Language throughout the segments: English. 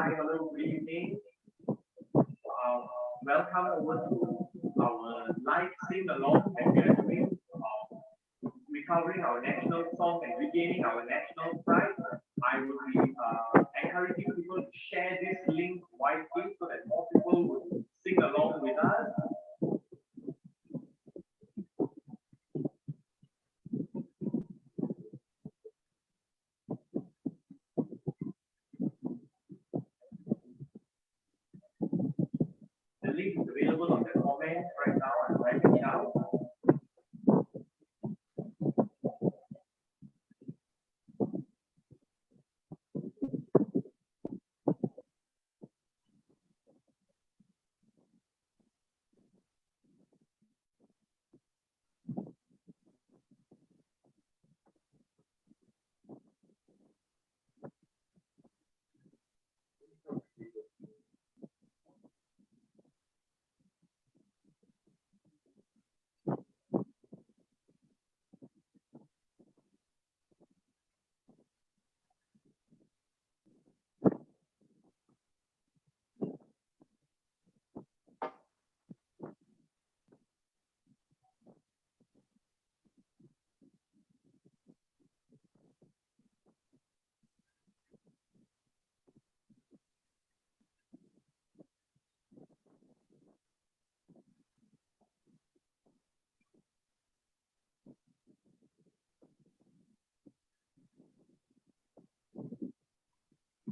Hi, hello, good evening. Welcome over to our live sing along that we are doing, recovering our national song and regaining our national pride. I would be encouraging people to share this link widely so that more people would sing along with us. The link is available on the comments right now. I'm writing it out.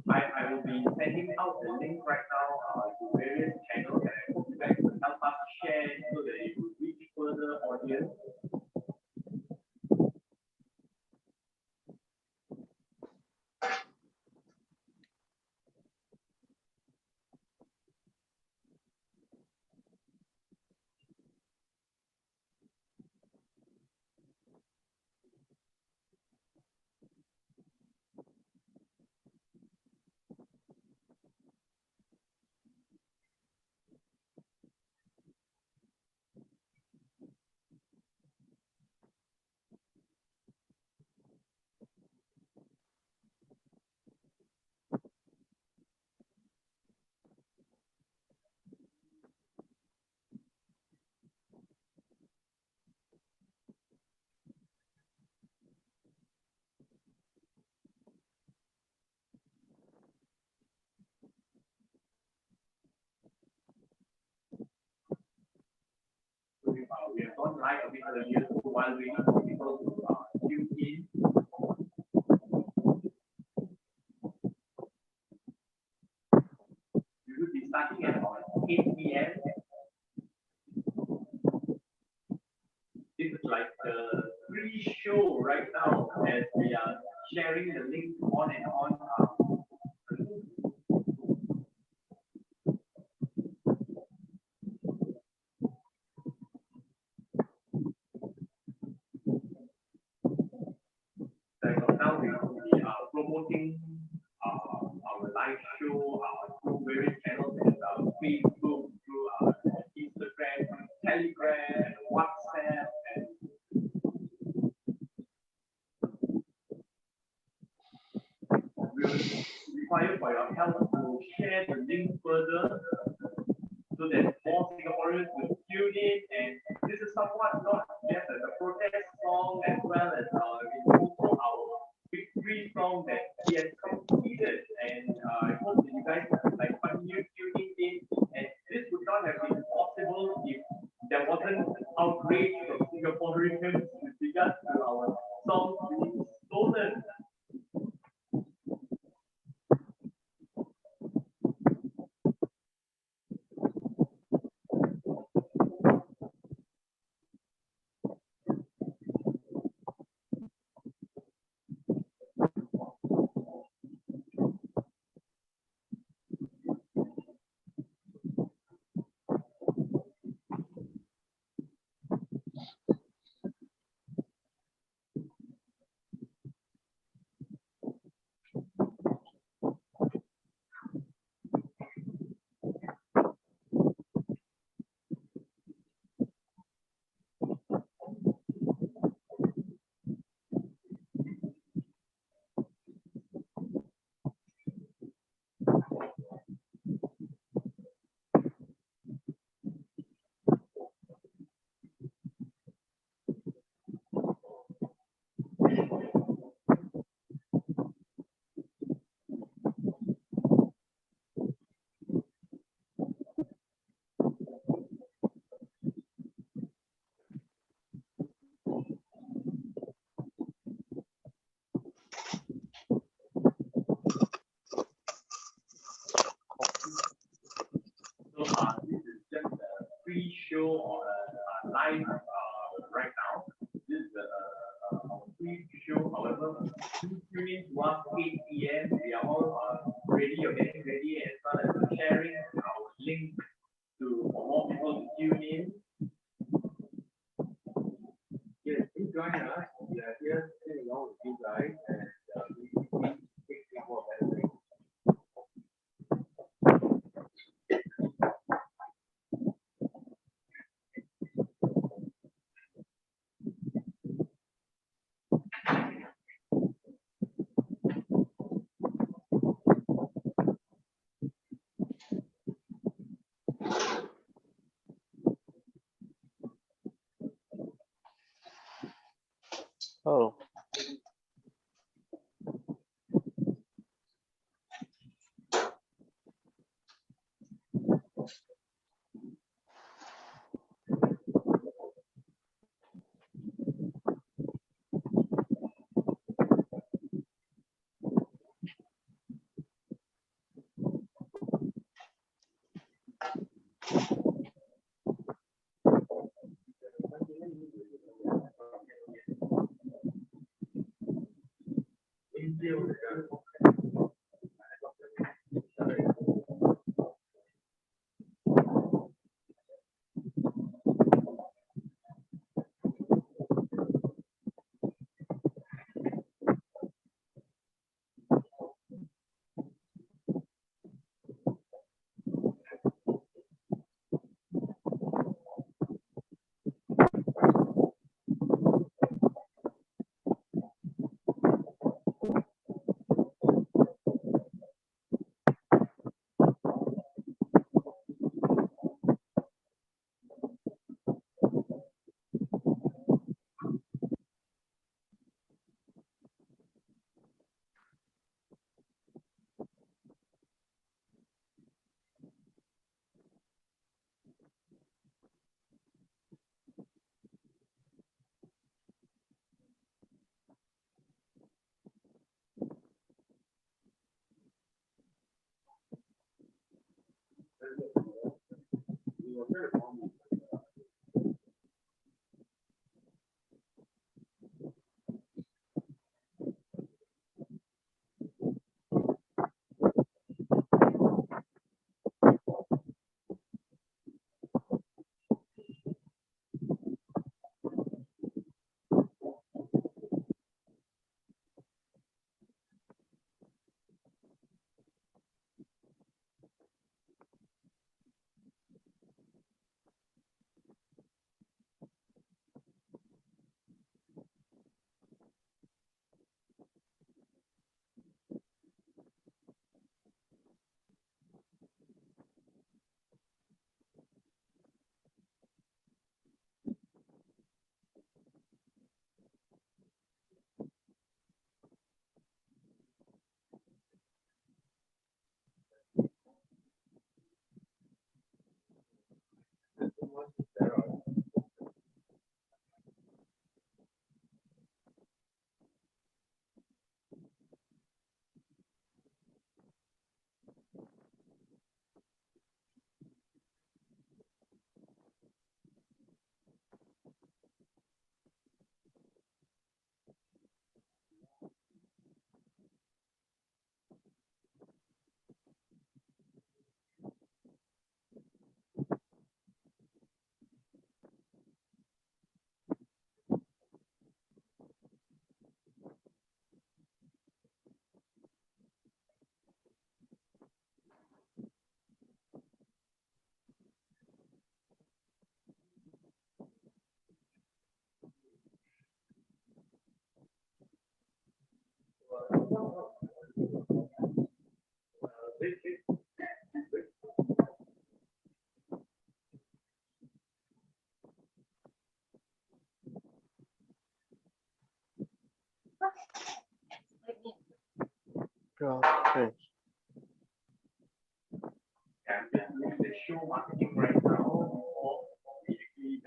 I will be sending out the link right now to various channels, and I hope you guys will help us share so that it will reach further audience. We have gone live a bit earlier, so while waiting for people to tune in. We will be starting at about 8 p.m. This is like the pre-show right now as we are sharing the link on and on. Now we will be promoting our live show through various channels as Facebook, through Instagram, Telegram, and WhatsApp, and we will require for your help to share the link further so that more Singaporeans will tune in. And this is somewhat not just as a protest song, as well as also our victory song that he has completed. And I hope that you guys like continue tuning in. And this would not have been possible if there wasn't outrage from Singaporeans with regards to our songs being stolen. show live right now. This is our pre-show. However, please tune in to us 8 p.m. We are all ready or getting ready and started sharing our link for more people to tune in. Yes, please join us. We are here sitting along with you guys and we take more benefit. Oh. Okay. And the show marketing right now, or basically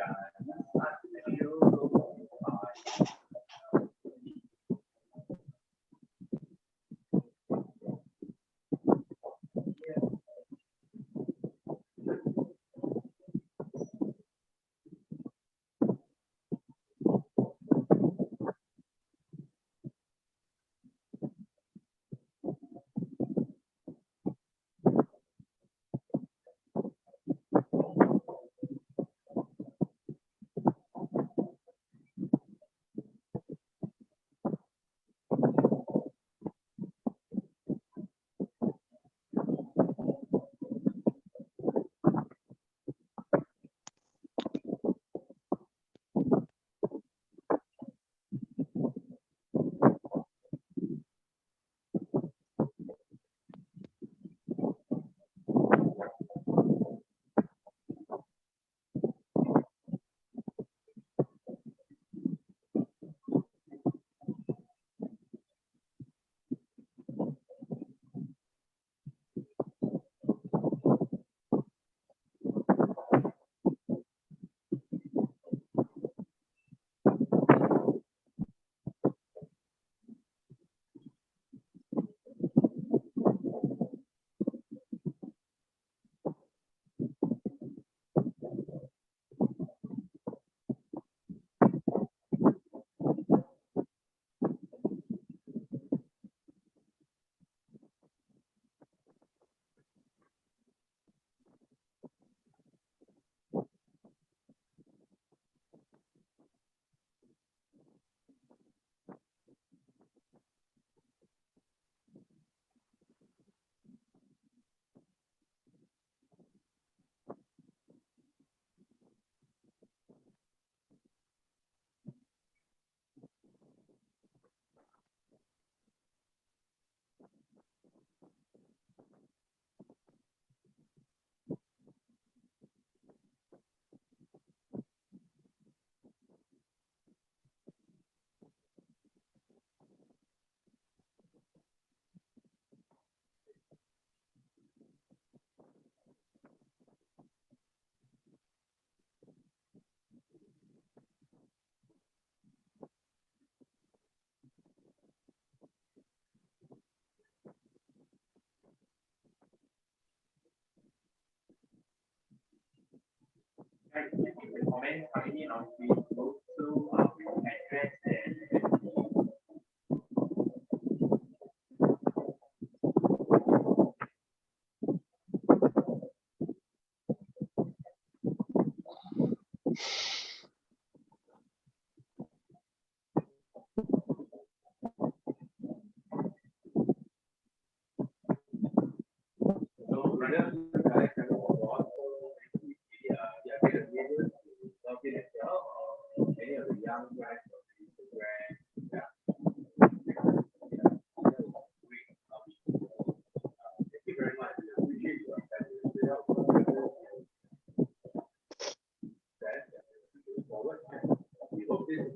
comments coming in on Facebook. So we will address and so rather guys can watch log in as well, or any of the young guys on Instagram. Yeah. Thank you very much. We appreciate your forward. We hope this is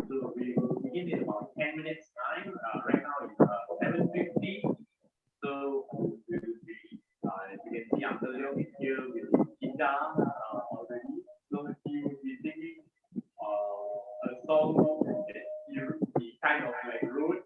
So we will begin in about 10 minutes time. Right now it's 7:50. So we will be, as you can see, Uncle Leong is here with Kinda already. So he will be singing a song that he kind of like wrote.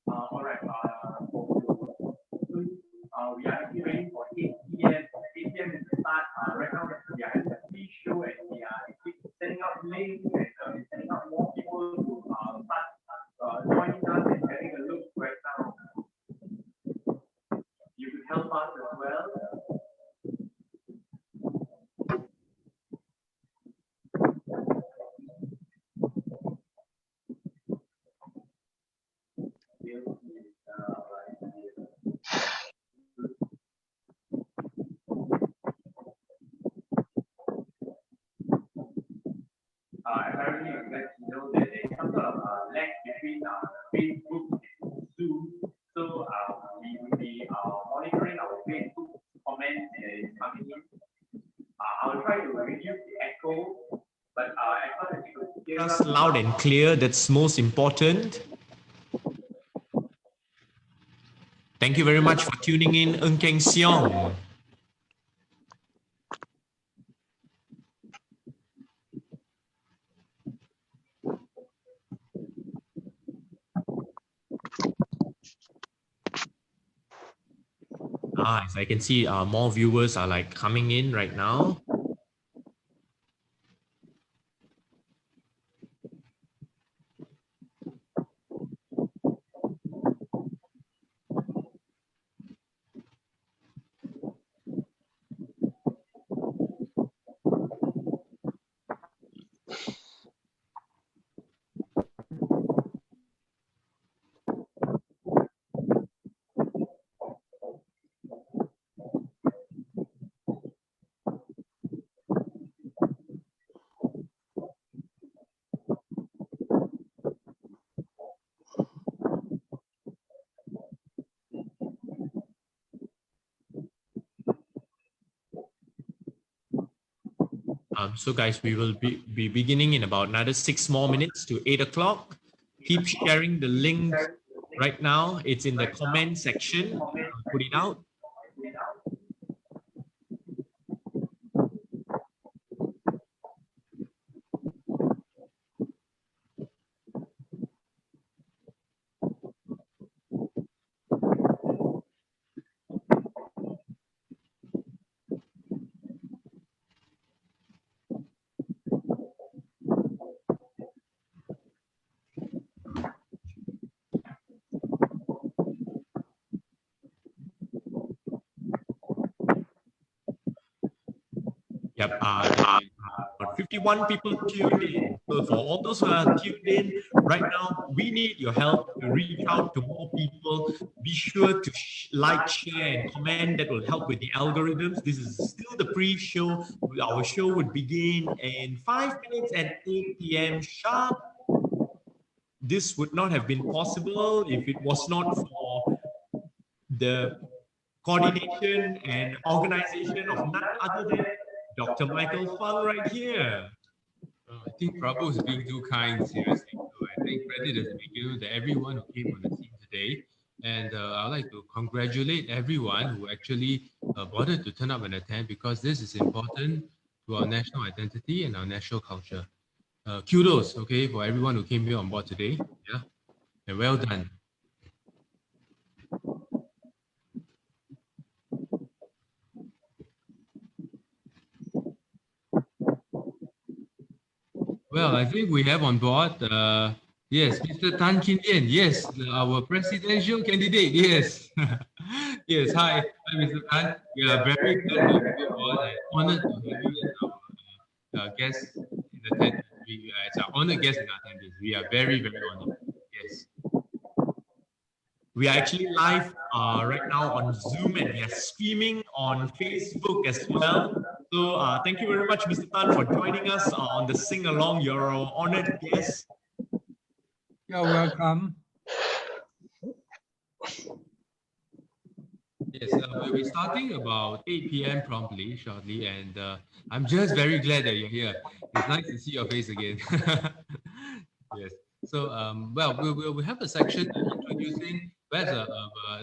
All right. We are actually waiting for 8 p.m. 8 p.m. is the start. Right now, we are having a free show and we are actually sending out links and sending out more people to start joining us and having a look right now. You could help us as well. Apparently, you guys know that there's some sort of lag between Facebook and Zoom. So we will be monitoring our Facebook comments coming in. I'll try to reduce the echo, but as far as you can hear Us loud and clear, that's most important. Thank you very much for tuning in, Ng Keng Seong. As I can see, more viewers are like coming in right now. So guys, we will be beginning in about another 6 more minutes to 8 o'clock. Keep sharing the link right now. It's in the comment section. I'll put it out. Yep. About 51 people tuned in. So for all those who are tuned in right now, we need your help to reach out to more people. Be sure to like, share, and comment. That will help with the algorithms. This is still the pre-show. Our show would begin in 5 minutes at 8 p.m. sharp. This would not have been possible if it was not for the coordination and organization of none other than Dr. Michael Fang right here. Oh, I think Prabhu is being too kind, seriously. So I think credit has been given to everyone who came on the scene today. And I'd like to congratulate everyone who actually bothered to turn up and attend, because this is important to our national identity and our national culture. Kudos, okay, for everyone who came here on board today. Yeah, and well done. Well, I think we have on board, yes, Mr. Tan Kin Lian, yes, our presidential candidate, yes. Yes, hi, Mr. Tan. We are very glad to have you on and honored to have you as our guest in attendance. As our honored guest in attendance. We are very, very honored. Yes. We are actually live right now on Zoom, and we are streaming on Facebook as well. So thank you very much, Mr. Tan, for joining us on the Sing Along. You're our honored guest. You're welcome. Yes, we'll be starting about 8 p.m. promptly, shortly, and I'm just very glad that you're here. It's nice to see your face again. Yes. So, well, we'll have a section introducing. There's a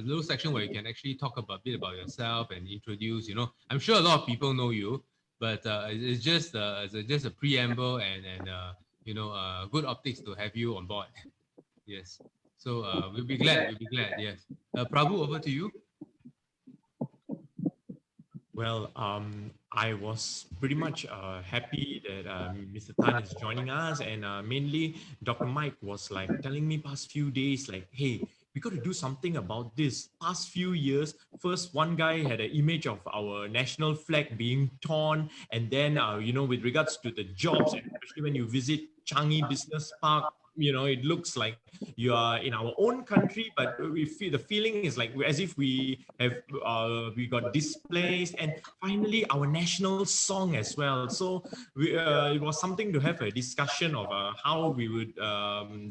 little section where you can actually talk a bit about yourself and introduce. I'm sure a lot of people know you, but it's just a preamble and good optics to have you on board. Yes. So we'll be glad. We'll be glad. Yes. Prabhu, over to you. Well, I was pretty much happy that Mr. Tan is joining us, and mainly Dr. Mike was like telling me past few days, like, hey, we got to do something about this. Past few years, first one guy had an image of our national flag being torn, and then with regards to the jobs, and especially when you visit Changi Business Park, it looks like you are in our own country, but we feel the feeling is like as if we got displaced. And finally our national song as well. So it was something to have a discussion of how we would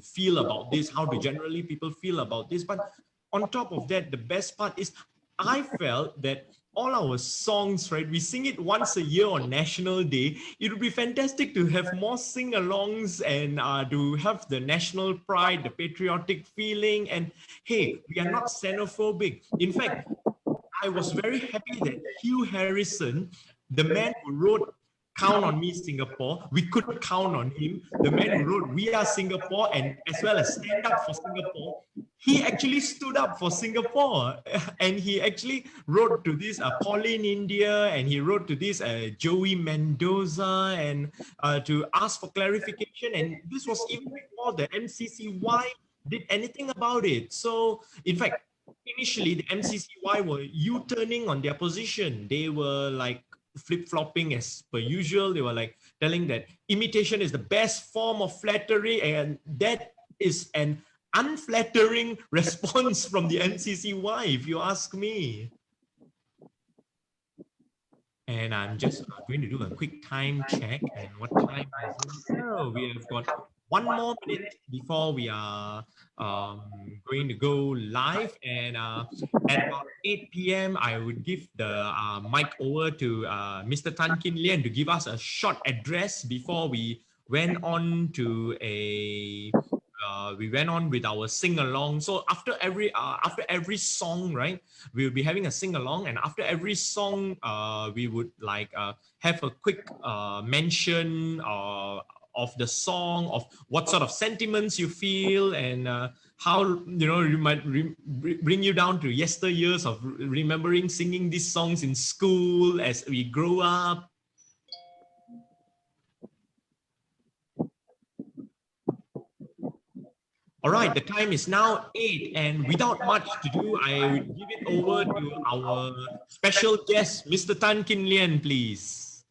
feel about this, how do generally people feel about this. But on top of that, the best part is I felt that all our songs, right? We sing it once a year on National Day. It would be fantastic to have more sing-alongs and to have the national pride, the patriotic feeling. And hey, we are not xenophobic. In fact, I was very happy that Hugh Harrison, the man who wrote Count on Me Singapore, we could count on him, the man who wrote We Are Singapore and as well as Stand Up for Singapore, he actually stood up for Singapore. And he actually wrote to this Pauline India, and he wrote to this Joey Mendoza, and to ask for clarification. And this was even before the MCCY did anything about it. So in fact, initially the MCCY were U-turning on their position. They were like flip-flopping as per usual. They were like telling that imitation is the best form of flattery, and that is an unflattering response from the MCCY, if you ask me. And I'm just going to do a quick time check. And what time is it? Oh, we have got one more minute before we are going to go live. And at about 8 p.m., I would give the mic over to Mr. Tan Kin Lian to give us a short address before we went on to we went on with our sing along. So after every song, right, we'll be having a sing along, and after every song, we would like have a quick mention of the song, of what sort of sentiments you feel, and how you might bring you down to yesteryears of remembering singing these songs in school as we grow up. All right, the time is now 8, and without much to do, I would give it over to our special guest, Mr. Tan Kin Lian, please.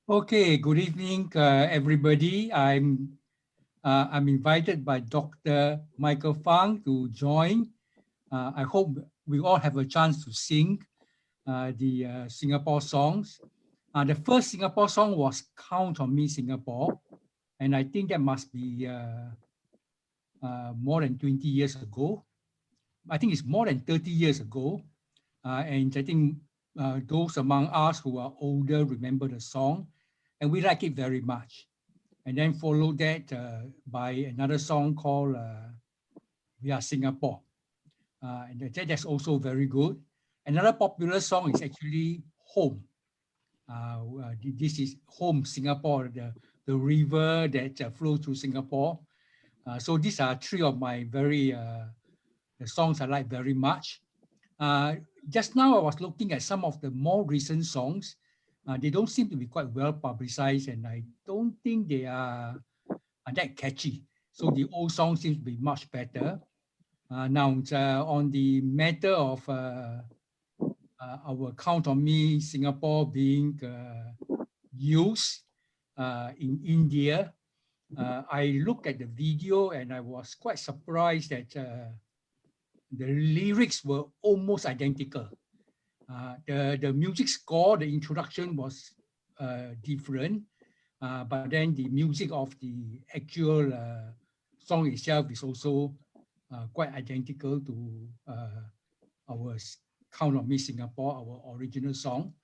Okay, good evening, everybody. I'm invited by Dr. Michael Fang to join. I hope we all have a chance to sing the Singapore songs. The first Singapore song was Count on Me, Singapore, and I think that must be more than 20 years ago. I think it's more than 30 years ago. And I think those among us who are older remember the song, and we like it very much. And then follow that by another song called We Are Singapore. And that's also very good. Another popular song is actually Home. This is Home, Singapore, the river that flows through Singapore. So these are three of my the songs I like very much. Just now I was looking at some of the more recent songs. They don't seem to be quite well publicized, and I don't think they are that catchy. So the old song seems to be much better. Now, on the matter of our Count on Me Singapore being used in India, I looked at the video and I was quite surprised that the lyrics were almost identical. The music score, the introduction was different, but then the music of the actual song itself is also quite identical to our Count on Me Singapore, our original song.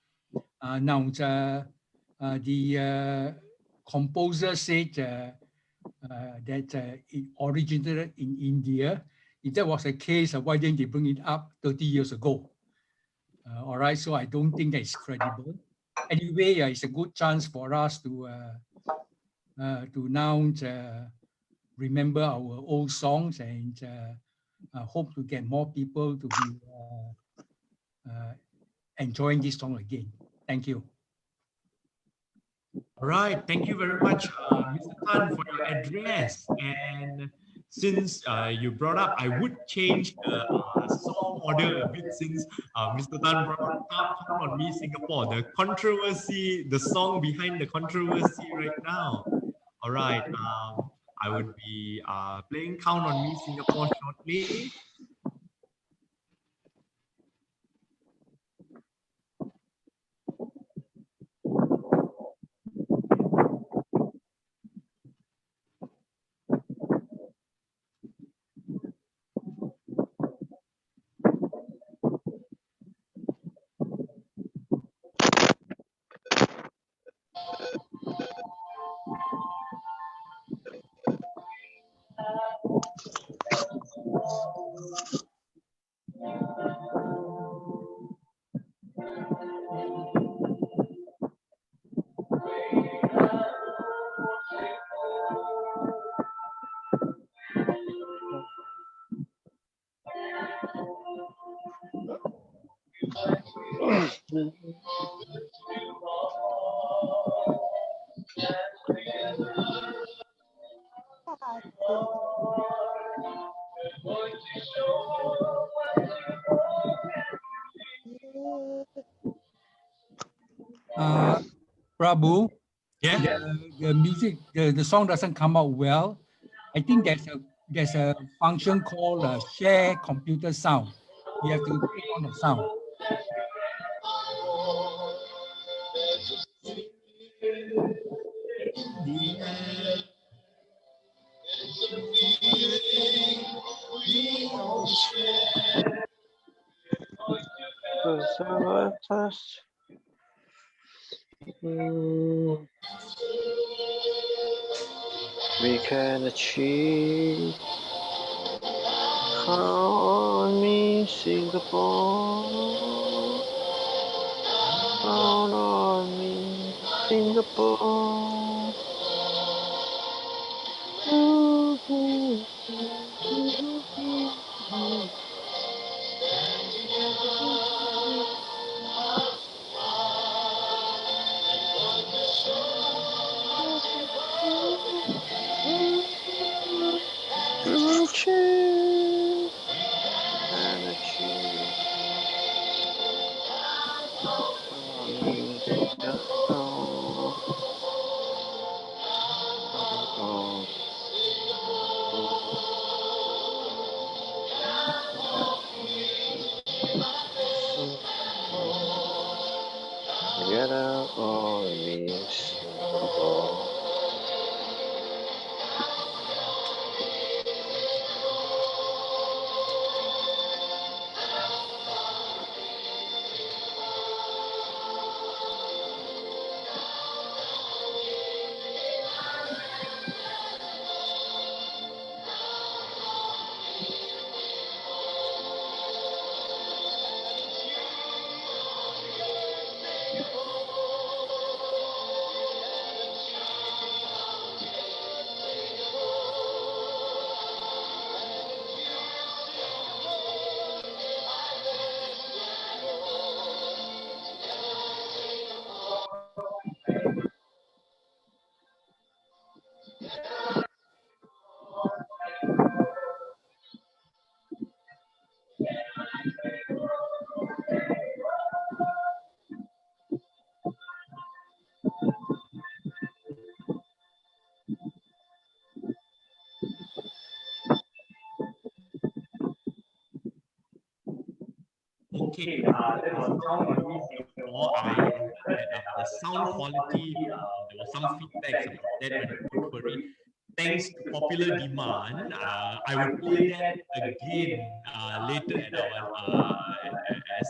Now, the composer said that it originated in India. If that was the case, why didn't they bring it up 30 years ago? All right, so I don't think that is credible. Anyway, it's a good chance for us to now remember our old songs and hope to get more people to be enjoying this song again. Thank you. All right, thank you very much, Mr. Tan, for your address. And since you brought up, I would change the song order a bit, since Mr. Tan brought up Count on Me Singapore, the controversy, the song behind the controversy right now. All right, I would be playing Count on Me Singapore shortly. Prabu, Yeah. the music, the song doesn't come out well. I think there's a function called share computer sound. You have to click on the sound. We can achieve. Count on me, Singapore. Count on me, Singapore. Achieve and achieve. Together all means Singapore. Okay, that was Count on Me or Singapore. I that the sound quality, there was some feedbacks about that, but don't worry. Thanks to popular demand, I would play that again later at our as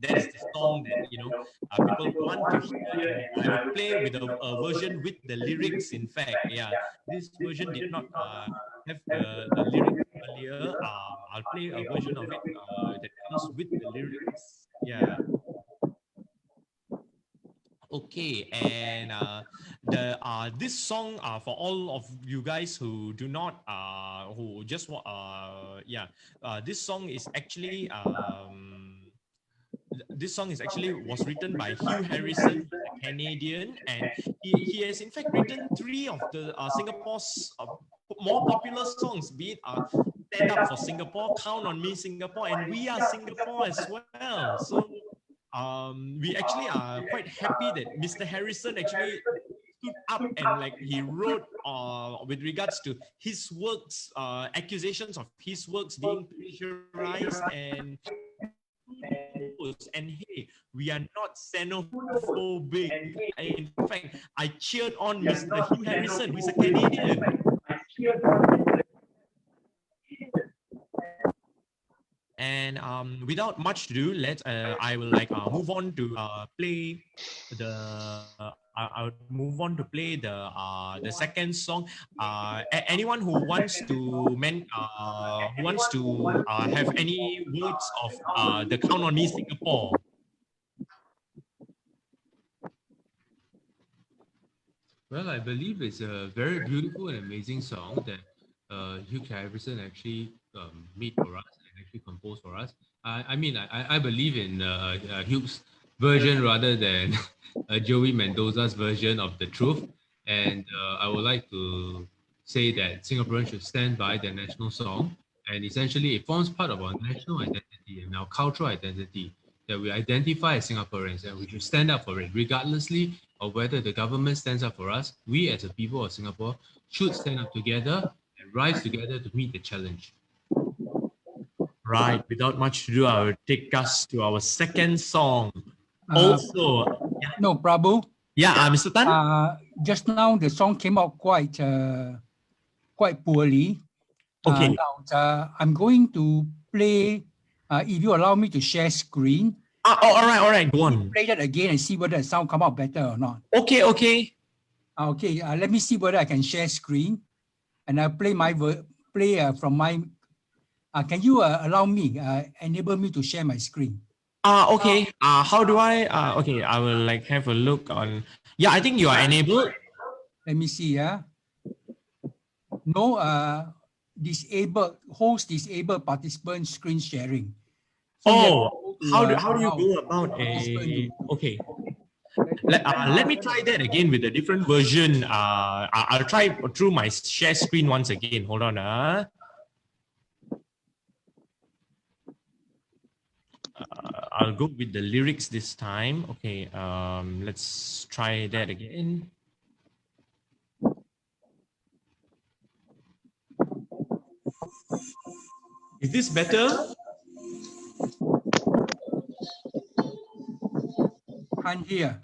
that is the song that people want to hear, and I would play with a version with the lyrics. In fact, yeah, this version did not have the lyrics earlier. I'll play a version of it that comes with the lyrics. Yeah. Okay, and this song for all of you guys who do not who just this song is actually was written by Hugh Harrison, a Canadian, and he has in fact written three of the Singapore's more popular songs, be it Stand Up for Singapore, Count on Me Singapore, and We Are Singapore as well. So we actually are quite happy that Mr. Harrison actually stood up and like he wrote with regards to his works, accusations of his works being plagiarized and hey, we are not xenophobic. In fact, I cheered on Mr. Hugh Harrison, who is a Canadian. And without much to do, I will move on to play the. I would move on to play the second song. Anyone who wants to have any words of the Count on Me Singapore. Well, I believe it's a very beautiful and amazing song that Hugh Harrison actually made for us and actually composed for us. I believe in Hugh's version rather than Joey Mendoza's version of The Truth. And I would like to say that Singaporeans should stand by their national song. And essentially, it forms part of our national identity and our cultural identity that we identify as Singaporeans, and we should stand up for it, regardlessly of whether the government stands up for us. We, as a people of Singapore, should stand up together and rise together to meet the challenge. Right. Without much to do, I will take us to our second song. No, Prabu. Yeah, Mr. Tan. Just now the song came out quite poorly. Okay. Now, I'm going to play, if you allow me to share screen. All right, go on. Play that again and see whether the sound come out better or not. Okay. Okay, let me see whether I can share screen, and I'll play from my. Can you allow me, enable me to share my screen? Okay. How do I? Okay, I will like have a look on. Yeah, I think you are enabled. Let me see. No, host disabled participant screen sharing. So How do you go about a? Okay. Let me try that again with a different version. I'll try through my share screen once again. Hold on. I'll go with the lyrics this time. Okay. Let's try that again. Is this better? Can't hear.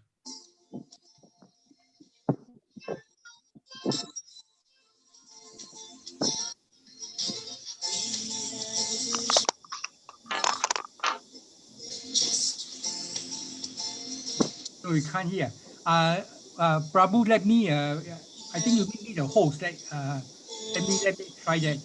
No, we can't hear. Prabu, let me. I think you need the host. Let me try that.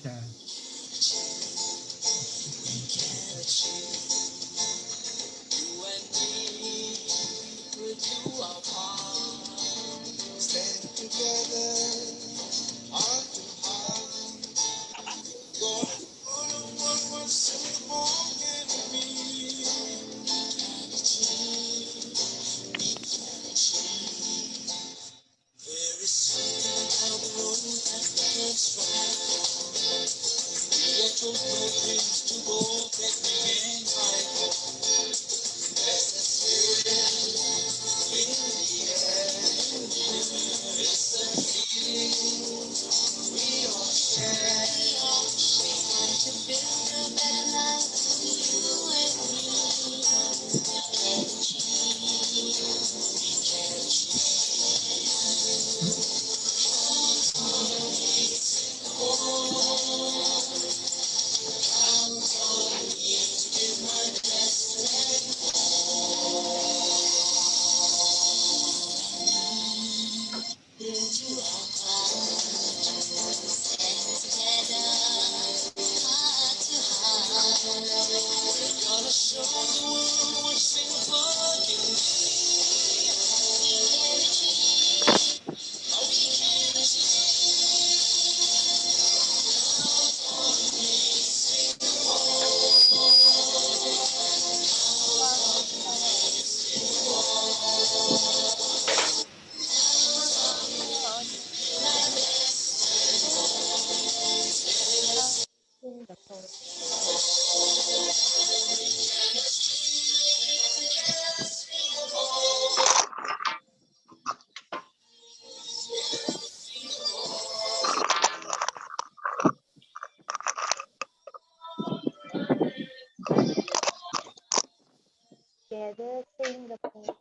Together Singapore.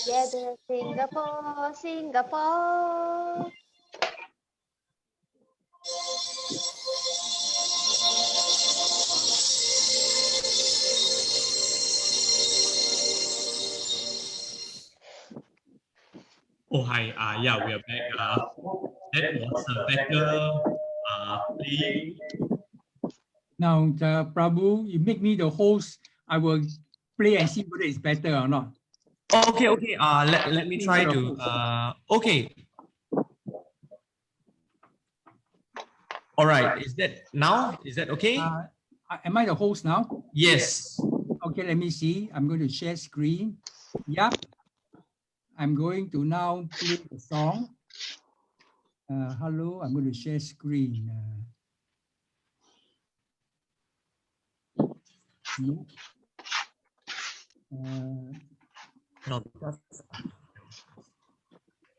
Together Singapore, Singapore. Oh hi. Yeah, we are back. That was a better playing. Now, Prabu, you make me the host. I will play and see whether it's better or not. Okay. Let me try to. Okay. All right. Is that okay? Am I the host now? Yes. Okay, let me see. I'm going to share screen. Yep. I'm going to now play the song. Hello, I'm going to share screen. No. No.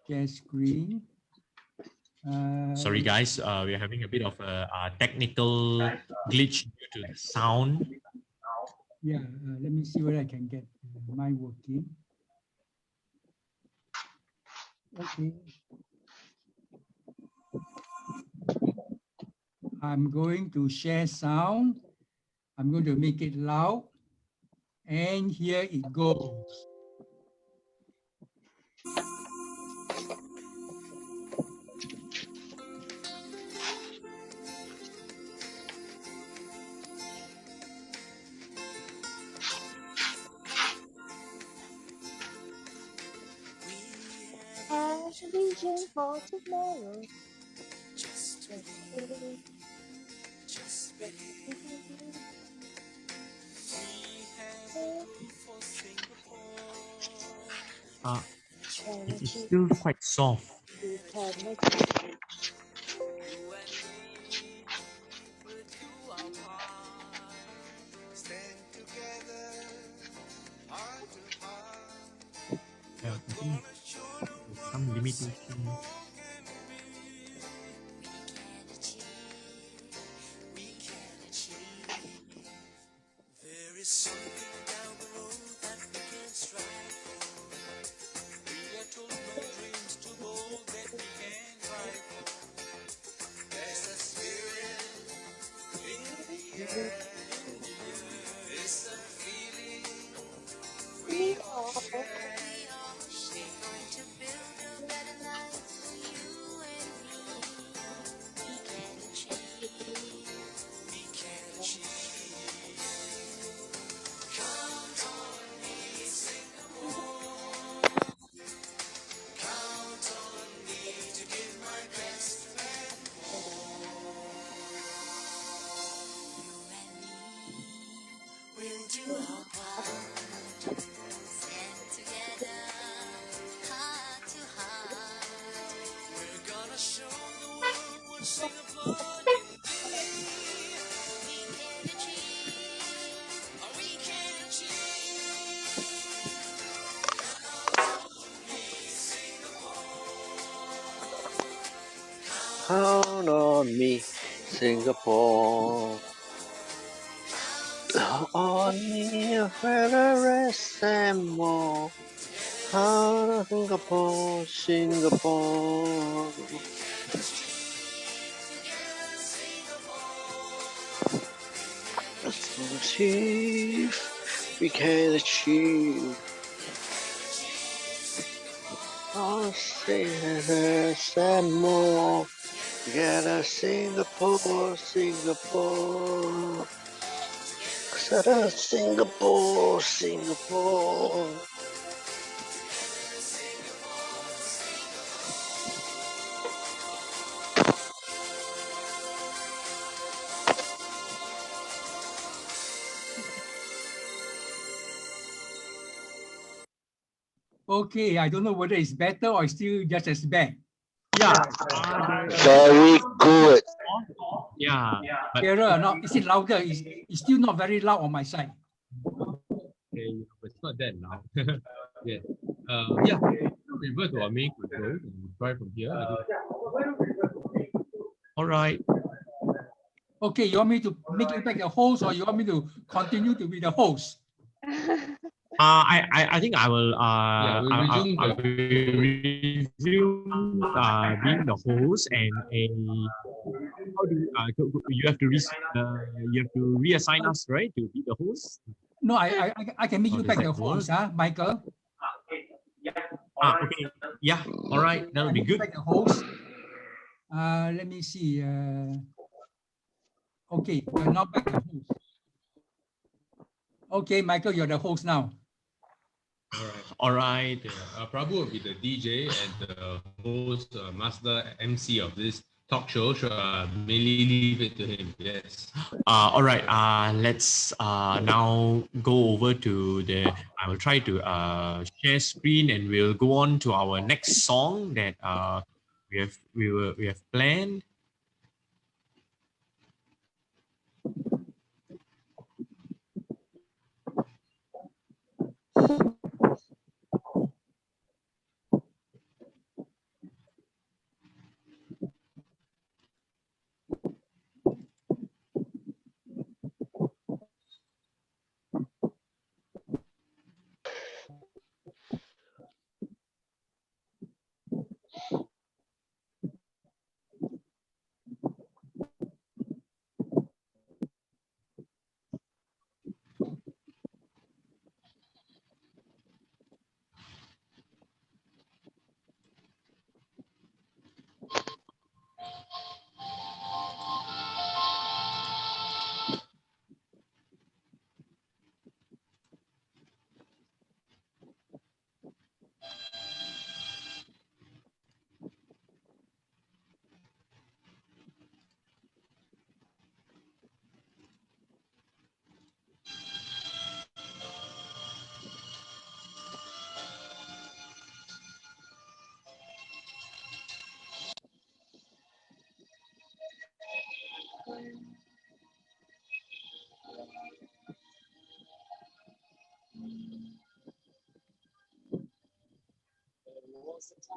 Share screen. Sorry, guys. We're having a bit of a technical glitch due to the sound. Yeah, let me see whether I can get mine working. Okay. I'm going to share sound. I'm going to make it loud. And here it goes. Have a vision for tomorrow. Just believe, just believe. Uh, Can it's achieve, still quite soft. we can achieve. Yeah, I think there's some limitation. We all Count on me, Singapore. Count on me, rest and more. Count on Singapore, Singapore. Achieve, we can achieve. Oh, rest and more. Together, Singapore, Singapore. Together, Singapore, Singapore. Okay, I don't know whether it's better or it's still just as bad. Yeah, Very good. yeah, but Clearer or not? Is it louder? It's still not very loud on my side. Okay, but it's not that loud. Yeah. Yeah. Revert to our main control and try from here. all right. Okay, you want me to make you back the host or you want me to continue to be the host? I think I will Yeah, we'll resume I will resume being the host and a how do you have to you have to reassign us, right, to be the host. No, I can make How you does back that the host, huh, Michael? Okay, yeah, all right, that'll be good. Back the host. Let me see. Okay, you're now back the host. Okay, Michael, you're the host now. All right. Prabu will be the DJ and the host, master MC of this talk show. So mainly leave it to him. Yes. All right. Let's now go over to the. I will try to share screen, and we'll go on to our next song that we have planned.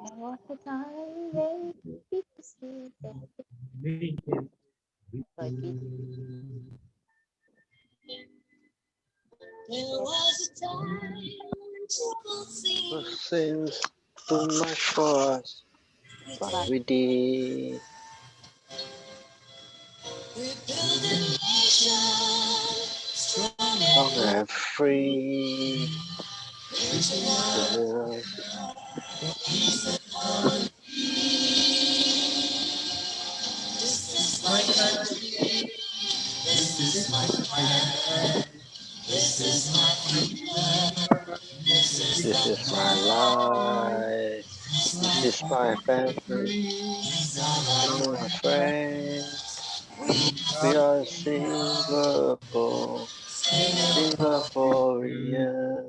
There was a time when people said that but we There that was a time when seems too much for us, but but we did. Strong and free. Yes. This is my life. This is my family. My friends. We are Singapore. Singaporean.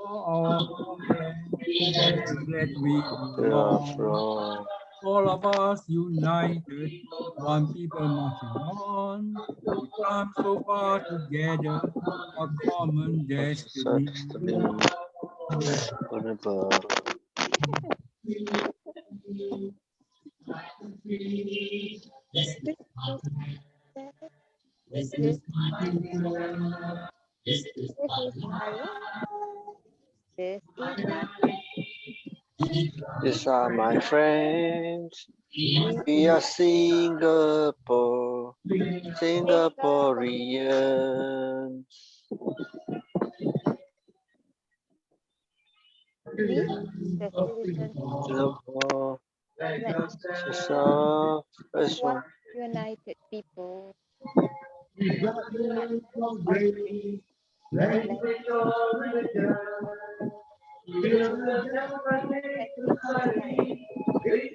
Our homeland, where the flag we We are belong. from. All of us united, one people marching on. We come so far together, a common destiny. Destiny. Whatever. this is that this this is my life. This is my These are my friends. we We are Singapore. Singapore. Singaporeans. We, the citizens of Singapore. pledge So, first one one. united people. Let not of free. Let let peace unite. Yes,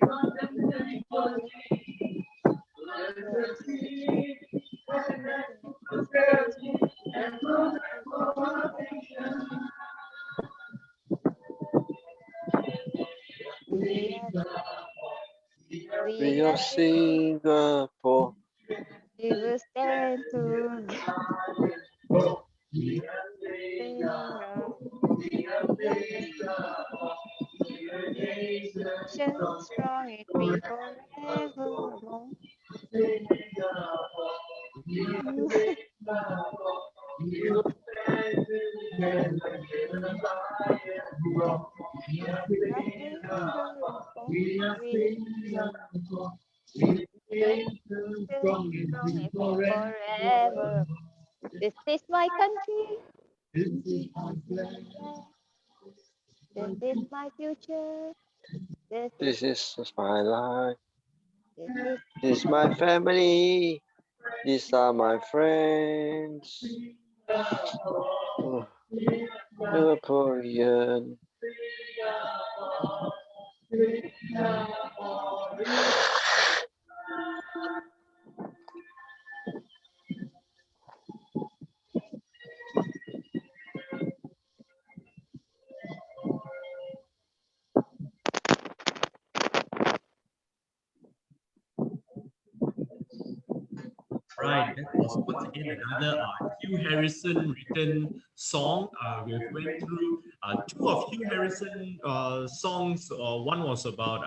we are We we are are Singapore. we will stand together. Nation strong and free forevermore. Nothing but we nation strong and free forever. This is my country. This is my future. This is my life. This is This is my family. These are my friends. Oh, Singaporean. Right, that was once again another Hugh Harrison written song. We've went through two of Hugh Harrison songs. One was about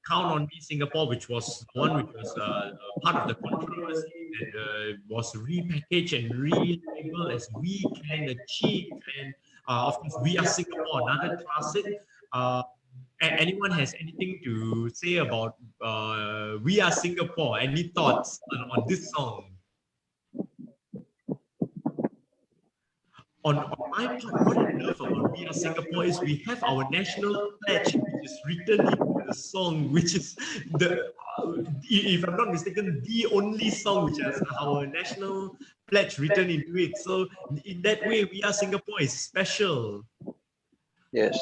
Count on Me Singapore, which was the one which was part of the controversy that was repackaged and relabeled as We Can Achieve. And of course, We Are Singapore, another classic. Uh, anyone has anything to say about We Are Singapore? Any thoughts on this song? On my part, what I love about We Are Singapore is we have our national pledge, which is written into the song, which is if I'm not mistaken, the only song which has our national pledge written into it. So in that way, We Are Singapore is special. Yes.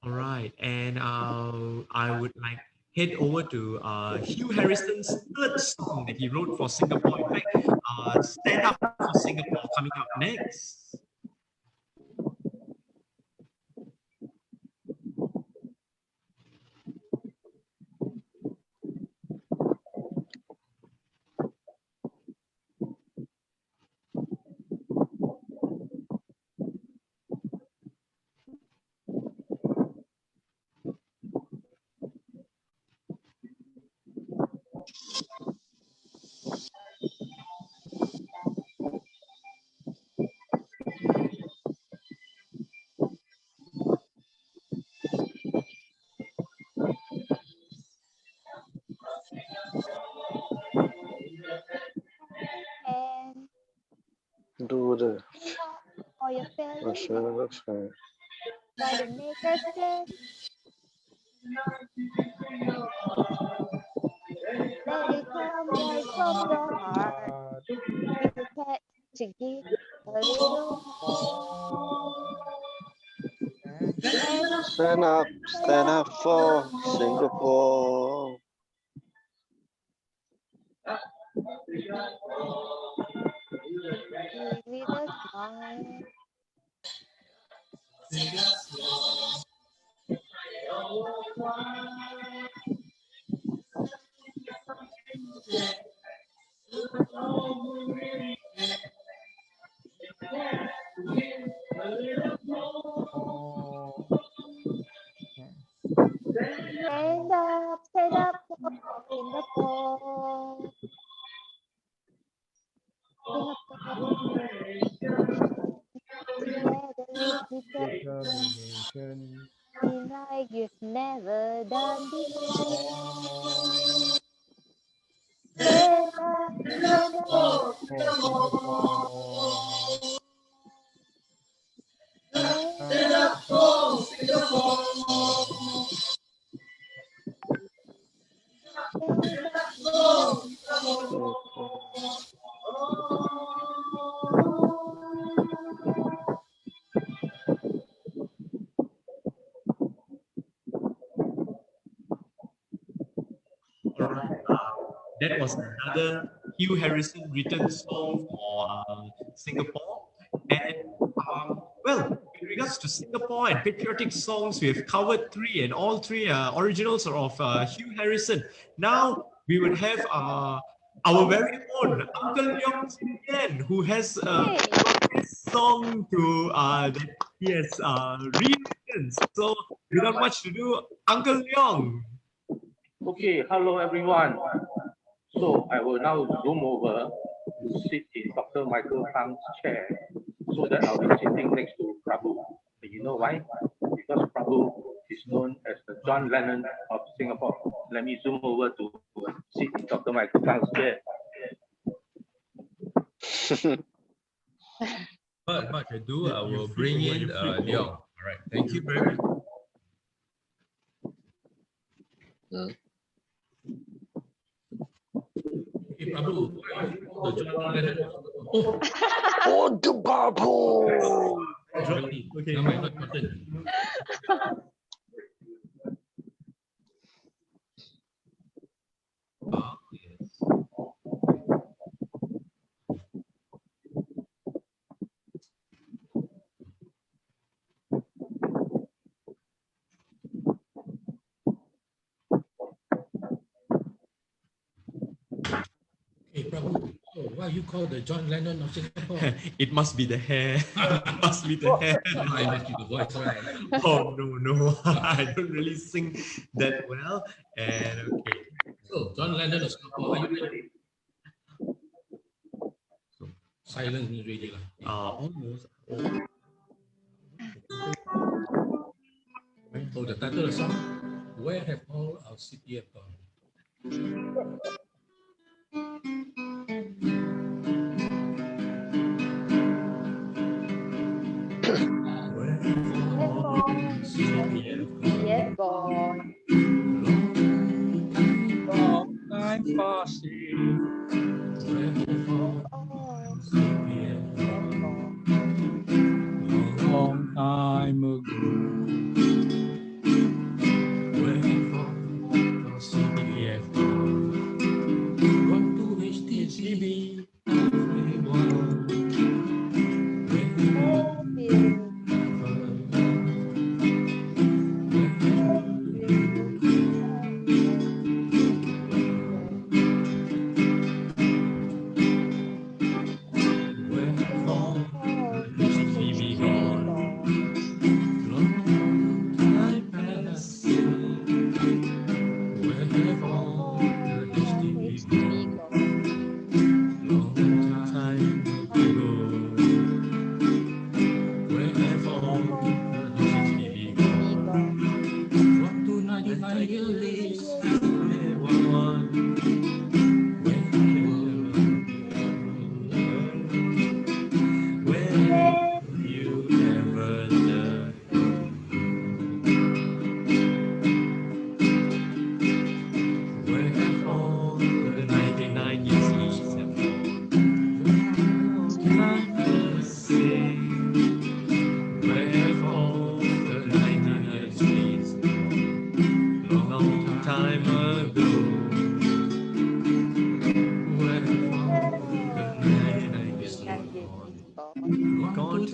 All right, and I would like head over to Hugh Harrison's third song that he wrote for Singapore. In fact, Stand Up for Singapore coming up next. Failing by the maker's hand. Let it come right from your heart. Be prepared to give a little more. Stand up for Singapore. With a smile. Stand up for Singapore. Together like you've never done before. Stand up for Singapore. Stand up for Singapore. That was another Hugh Harrison written song for Singapore. And well, in regards to Singapore and patriotic songs, we have covered three, and all three originals are of Hugh Harrison. Now we would have our very own Uncle Leong Sze Hian, who has his song to that he has rewritten. So without much to do, Uncle Leong. Okay, hello everyone. So I will now zoom over to sit in Dr. Michael Fang's chair so that I'll be sitting next to Prabu. And you know why? Because Prabu is known as the John Lennon of Singapore. Let me zoom over to sit in Dr. Michael Fang's chair. But much ado, I will bring in Leong. All right, thank you very much. Hey, Prabu, the John Lennon. Oh, the Bible. Okay, now my turn. Yes. Hey, Prabhu, why you call the John Lennon of Singapore? It must be the hair. It must be the hair. I must be the voice, right? Oh no, I don't really sing that well. And okay, So, John Lennon of Singapore, are you ready? So, silence means ready. almost. So, the title of the song, Where Have All Our CPF Gone? Yes, God. Long time passing. Long time ago. CPF. Go to HTCB.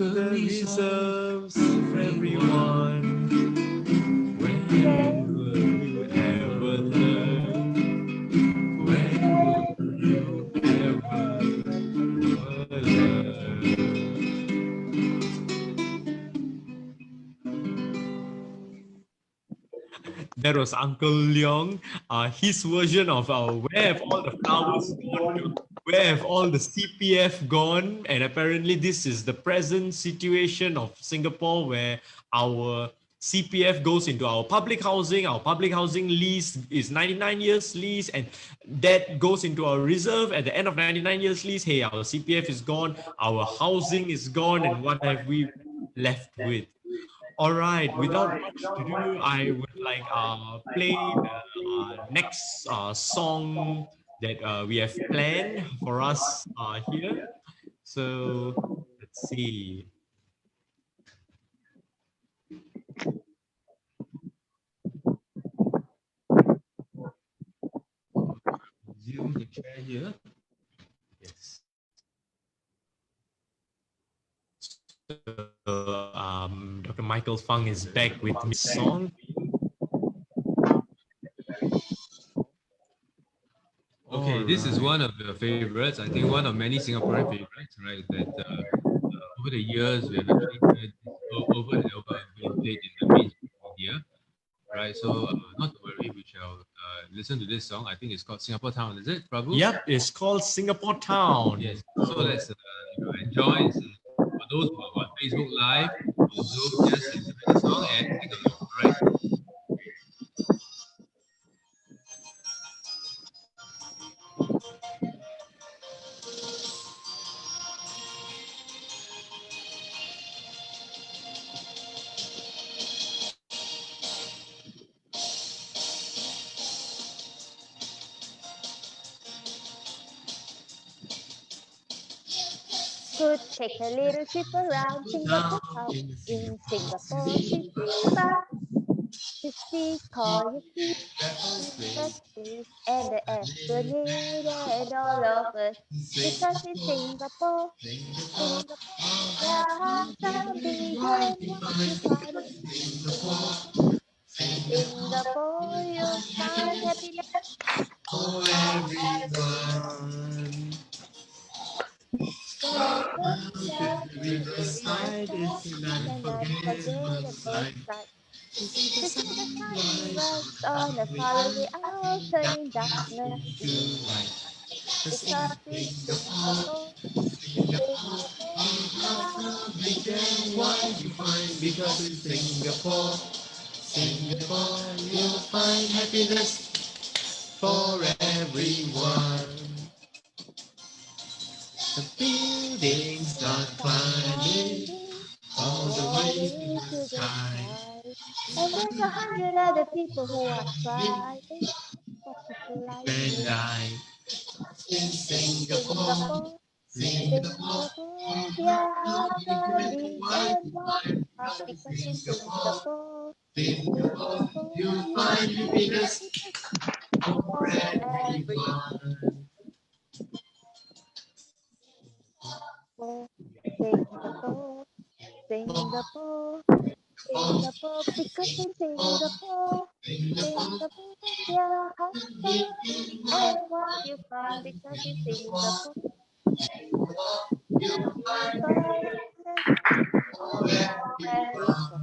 the reserves of everyone. When will you ever learn? When will you ever learn? That was Uncle Leong, his version of Where Have All the Flowers Gone To? Where have all the CPF gone? And apparently this is the present situation of Singapore where our CPF goes into our public housing. Our public housing lease is 99 years lease, and that goes into our reserve at the end of 99 years lease. Hey, our CPF is gone, our housing is gone, and what have we left with? All right, without much to do, I would like play the next song that we have planned for us here. So let's see. Zoom the chair here. Yes. So, Dr. Michael Fang is back with me song. Okay, this is one of your favorites. I think one of many Singaporean favorites, right? That over the years we have actually heard over and over being played in the mainstream media, right? So not to worry, we shall listen to this song. I think it's called Singapore Town. Is it, Prabu? Yep, it's called Singapore Town. Yes. So let's enjoy. For those who are on Facebook Live, on Zoom, just enjoy the song and take a look. All right. Could take a little trip around Singapore town in Singapore City Bar. To see call you see industries and the Esplanade and all of us. Because in Singapore, there are some big and what you find in Singapore, you'll find happiness. For everyone. Riverside is an unforgettable sight. This is the sunrise on a faraway isle, turning darkness To light. because in Singapore, Singapore, Big and wide you find because in Singapore, you'll find happiness for everyone. The buildings start climbing all the way to the sky. and there's 100 other people who are trying for people like And you. I in Singapore, Singapore, their hearts are big and wide because in Singapore, you'll you find find happiness for for everyone. everyone. Singapore, Singapore, Singapore, because in Singapore, their hearts are big and what you find because in Singapore, you find for everyone.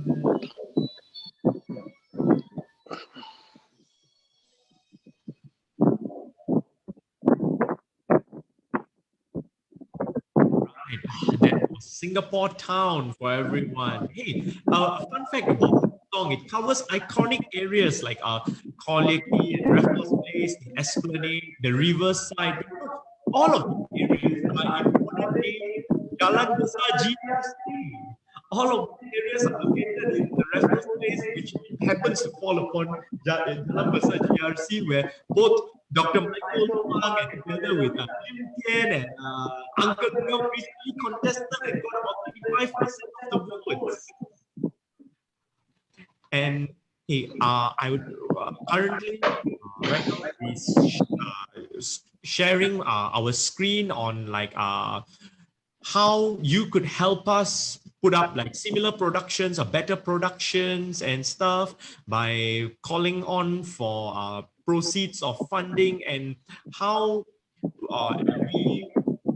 Right. That was Singapore Town for everyone. Hey, a fun fact about the song, it covers iconic areas like Collyer Quay and Raffles Place, the Esplanade, the Riverside. All of these areas are in modern day Jalan Besar GRC. All of these areas are located in the Raffles Place, which happens to fall upon Jalan Besar GRC, where both Dr. Michael Fang and together with Lim Tian and Uncle Leong recently contested and got about 35% of the votes. And hey, I would currently right now is sharing our screen on like how you could help us put up like similar productions or better productions and stuff by calling on for proceeds of funding, and how we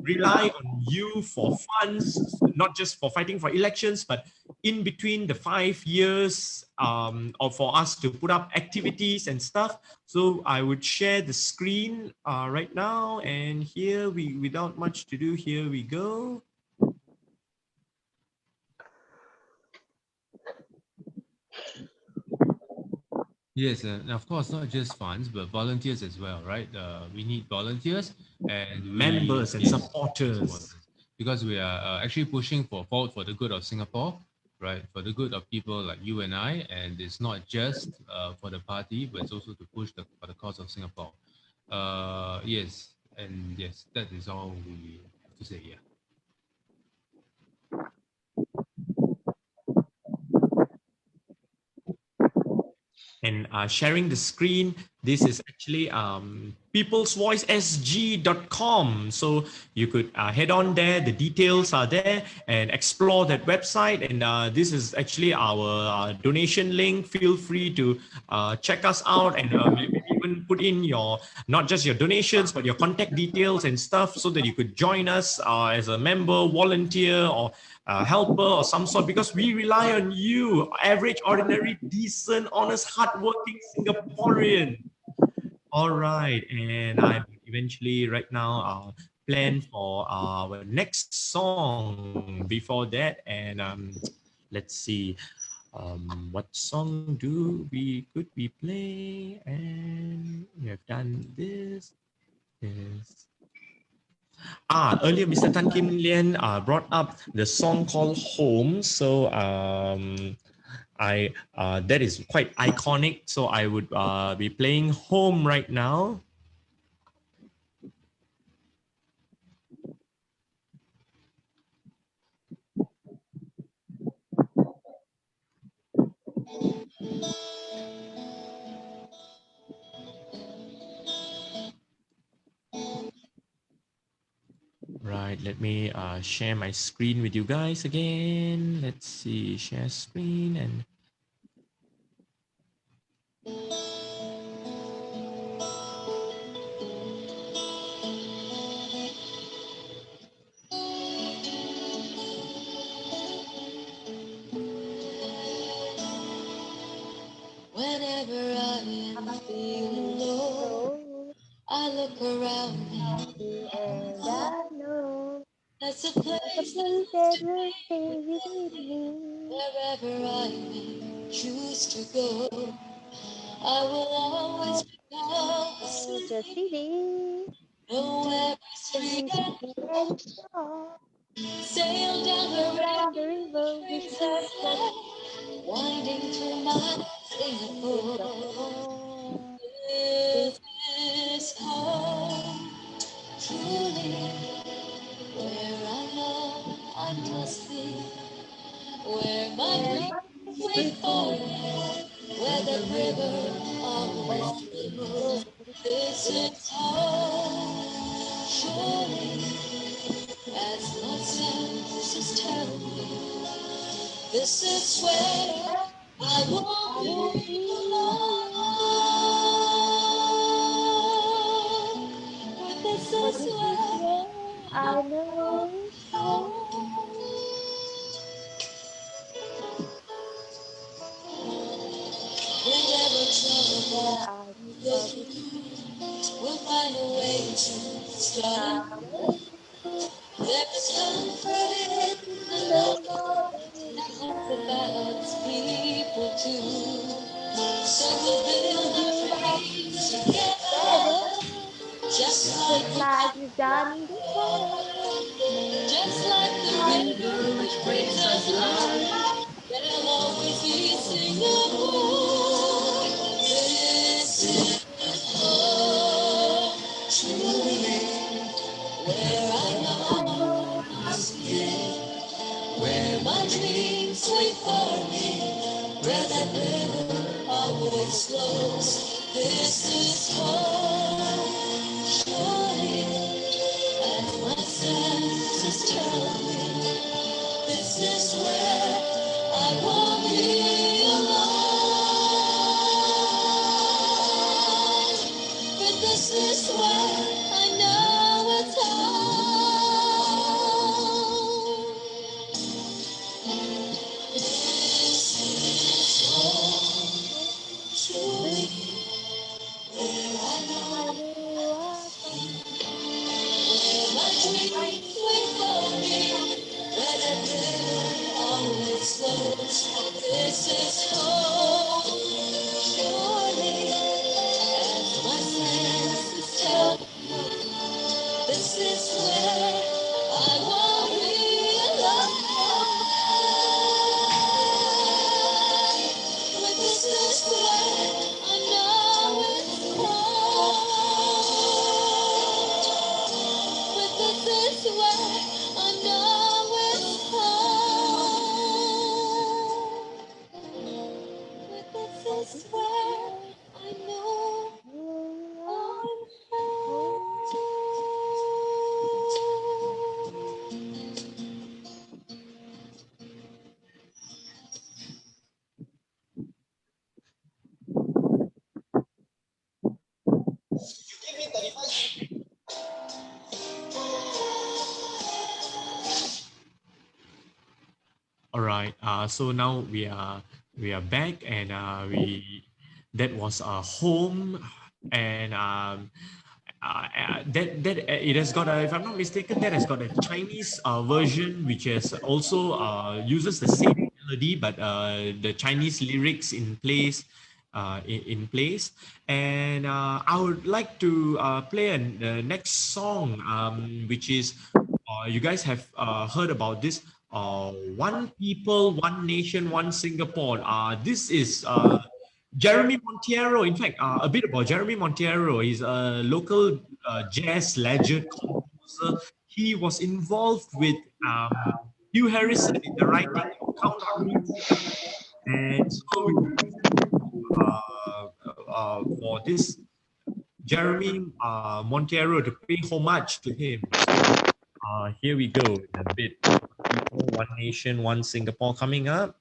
rely on you for funds, not just for fighting for elections, but in between the 5 years, or for us to put up activities and stuff. So I would share the screen right now, and here we, without much to do, here we go. Yes, and of course, not just funds, but volunteers as well, right? We need volunteers and Members and supporters. because we are actually pushing for the good of Singapore, right? For the good of people like you and I, and it's not just for the party, but it's also to push for the cause of Singapore. Yes, and yes, that is all we have to say. Yeah. And sharing the screen, this is actually peoplesvoicesg.com. So you could head on there, the details are there, and explore that website. And this is actually our donation link. Feel free to check us out, and maybe even put in your, not just your donations, but your contact details and stuff, so that you could join us as a member, volunteer, or helper or some sort, because we rely on you, average, ordinary, decent, honest, hardworking Singaporean. All right, and I eventually right now plan for our next song before that, and let's see, what song do we could we play, and we have done this. Earlier, Mr. Tan Kin Lian brought up the song called Home. So I that is quite iconic. So I would be playing Home right now. Right, let me share my screen with you guys again. Let's see, share screen, and Whenever I am feeling low, I look around me and I know That's a that's a place that place that will stay with me. wherever I may choose to go, I will always pick out the Oh, city. the city, Nowhere is free every and street and shore, sail down the sail down the river river with with sunset, sunset, winding through my Singapore. Singapore. This This is home, truly, where I know I must be, where my where my dreams dreams wait for wait me, for where the river always always flows. flows. This is home, surely, as my senses tell me. This is where I won't I be won't be alone. But this For is this is where where I I know know it's it's home. home. Whenever trouble Where I goes trouble through, we'll find a way to start anew. There is comfort in the the knowing knowing that hope about people too. So we'll we'll build our build our dreams dreams together, together, just like just we've like done we've done before. before. Just like the Like the river river which which brings us brings us life, life. there'll always be Singapore. This is home, truly, where I Where I know know I I must must be, be. where my dreams wait for me, where that river always flows. This is home, surely, as my senses tell me. This is where this is where I know I'm home. All right. So now we are back, and we that was a home, and that it has got a, if I'm not mistaken, that has got a Chinese version, which is also uses the same melody, but the Chinese lyrics in place. In place, and I would like to play the next song, which is you guys have heard about this, one people, one nation, one Singapore. This is Jeremy Monteiro. In fact, a bit about Jeremy Monteiro. He's a local jazz legend composer. He was involved with Hugh Harrison in the writing of Count on Me too. And so we for this Jeremy Monteiro to pay homage to him. So here we go in a bit. People, one nation, one Singapore coming up.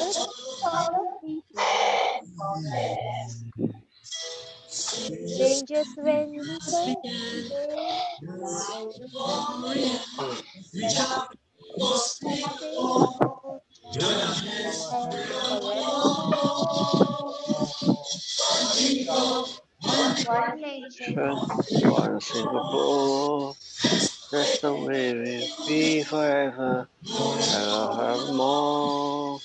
It's all people. Strangers when we say today, I have Singapore and forevermore. One nation, One Singapore, that's the way we'll be forever. Evermore.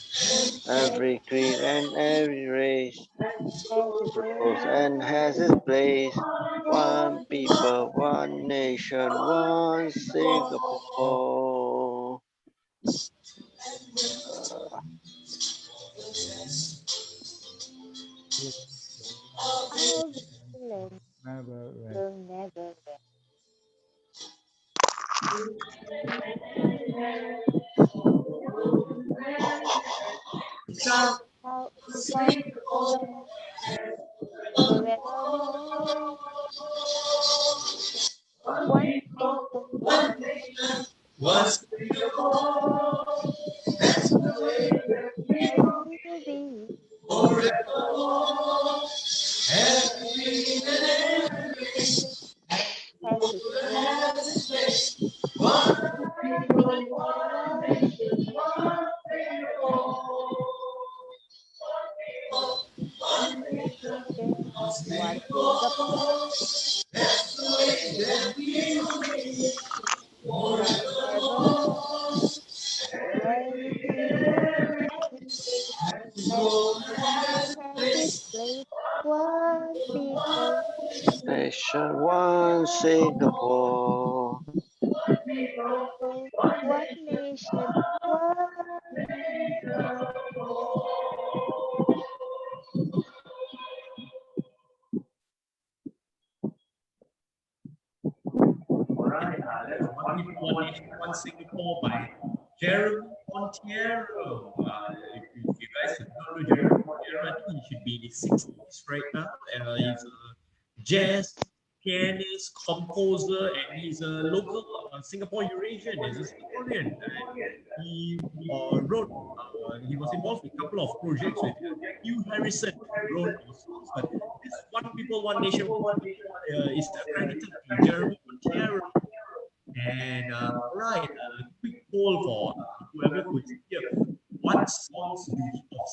Every creed and every race has a grows place. and has its place. One One people, one nation, one Singapore. our land will never end. How one nation forevermore. One people, and we will be forevermore. Every has its place. One people, nation, one Singapore. Forevermore. Every creed and has its place. One people, Nation, one Singapore. one nation, one. All right, that's One one People, people, One one Nation, One Singapore by Jeremy Monteiro. If you guys don't know Jeremy Monteiro, I think he should be in his 60s right now. He's a jazz pianist, composer, and he's a local Singapore Eurasian. He's a Singaporean. And he wrote, he was involved in a couple of projects with Hugh Harrison. He wrote songs, but this One People, One Nation, One Singapore is accredited to Jeremy Monteiro. And right, a quick poll for whoever who is here. what songs of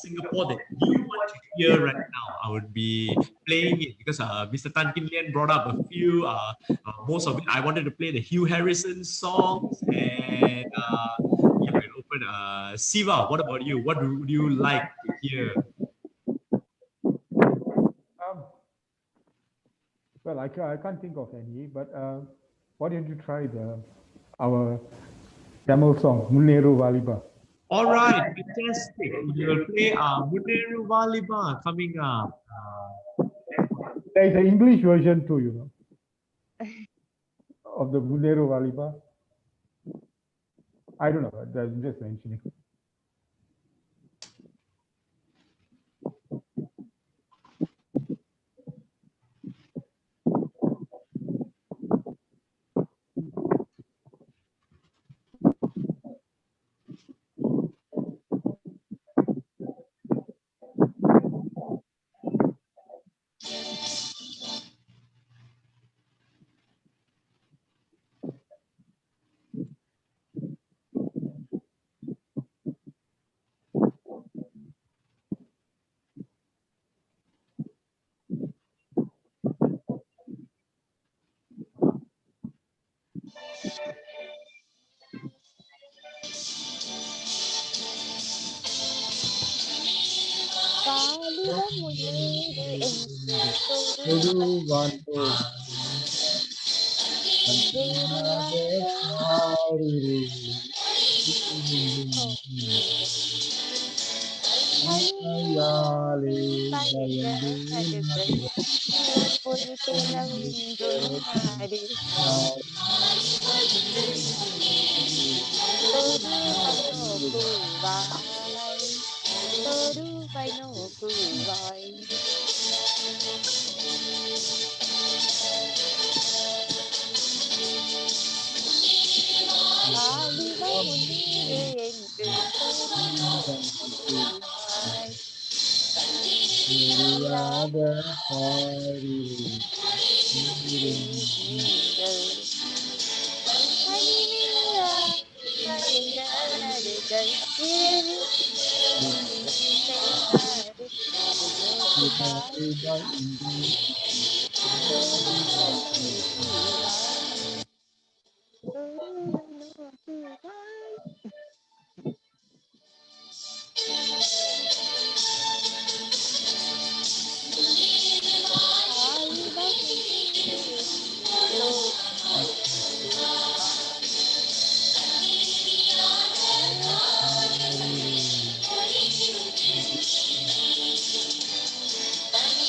Singapore that you want to hear right now, I would be playing it because Mr. Tan Kin Lian brought up a few. Most of it, I wanted to play the Hugh Harrison songs, and yeah, we'll open. Siva, what about you? What would you like to hear? Um, well, I can't think of any, but why don't you try our Tamil song, Munneru Valiba? All right, fantastic. We will play Muneru Valiba coming up. There is an English version too, of the Munneru Valiba. I don't know, I'm just mentioning. வாலிப முன்னேறு என்று Everyone சொல்லுவாய் knows வேறில்லாத தனிமையாலே பயந்த நடுகள் ஒரு செலவென்றும் நாடு தொடுவாய் நோக்குவாய் தொடுவாய் நோக்குவாய் வாலிப முன்னேறு என்று சொல்லுவாய் இல்லாத நீங்கள் தனிமையாலே பயந்த நடுகள் இரவில் நாடு நோக்குவாய் தொடுவாய் நோக்குவாய் தொடுவாய் நோக்குவாய் வாலிப முன்னேறு என்று சொல்லுவாய்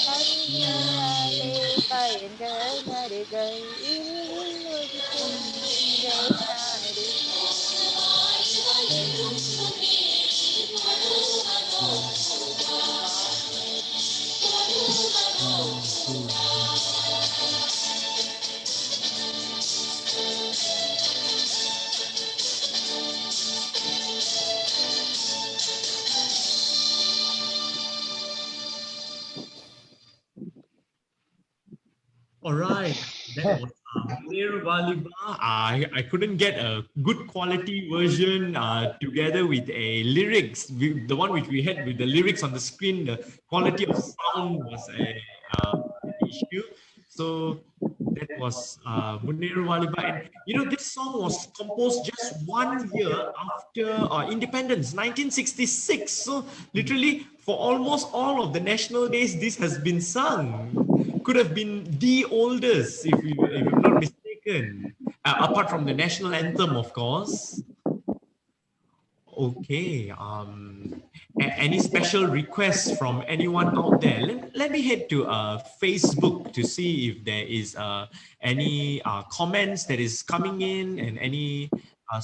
தனிமையாலே பயந்த நடுகள் இரவில் ஒரு சென்ற நாடு All right, that was Munir Valiba. I couldn't get a good quality version together with a lyrics. The one which we had with the lyrics on the screen, the quality of sound was an issue. So that was Munir Valiba. And this song was composed just 1 year after independence, 1966. So literally for almost all of the national days, this has been sung. Could have been the oldest, if I'm not mistaken, apart from the national anthem, of course. Okay. Any special requests from anyone out there? Let me head to Facebook to see if there is any comments that is coming in and any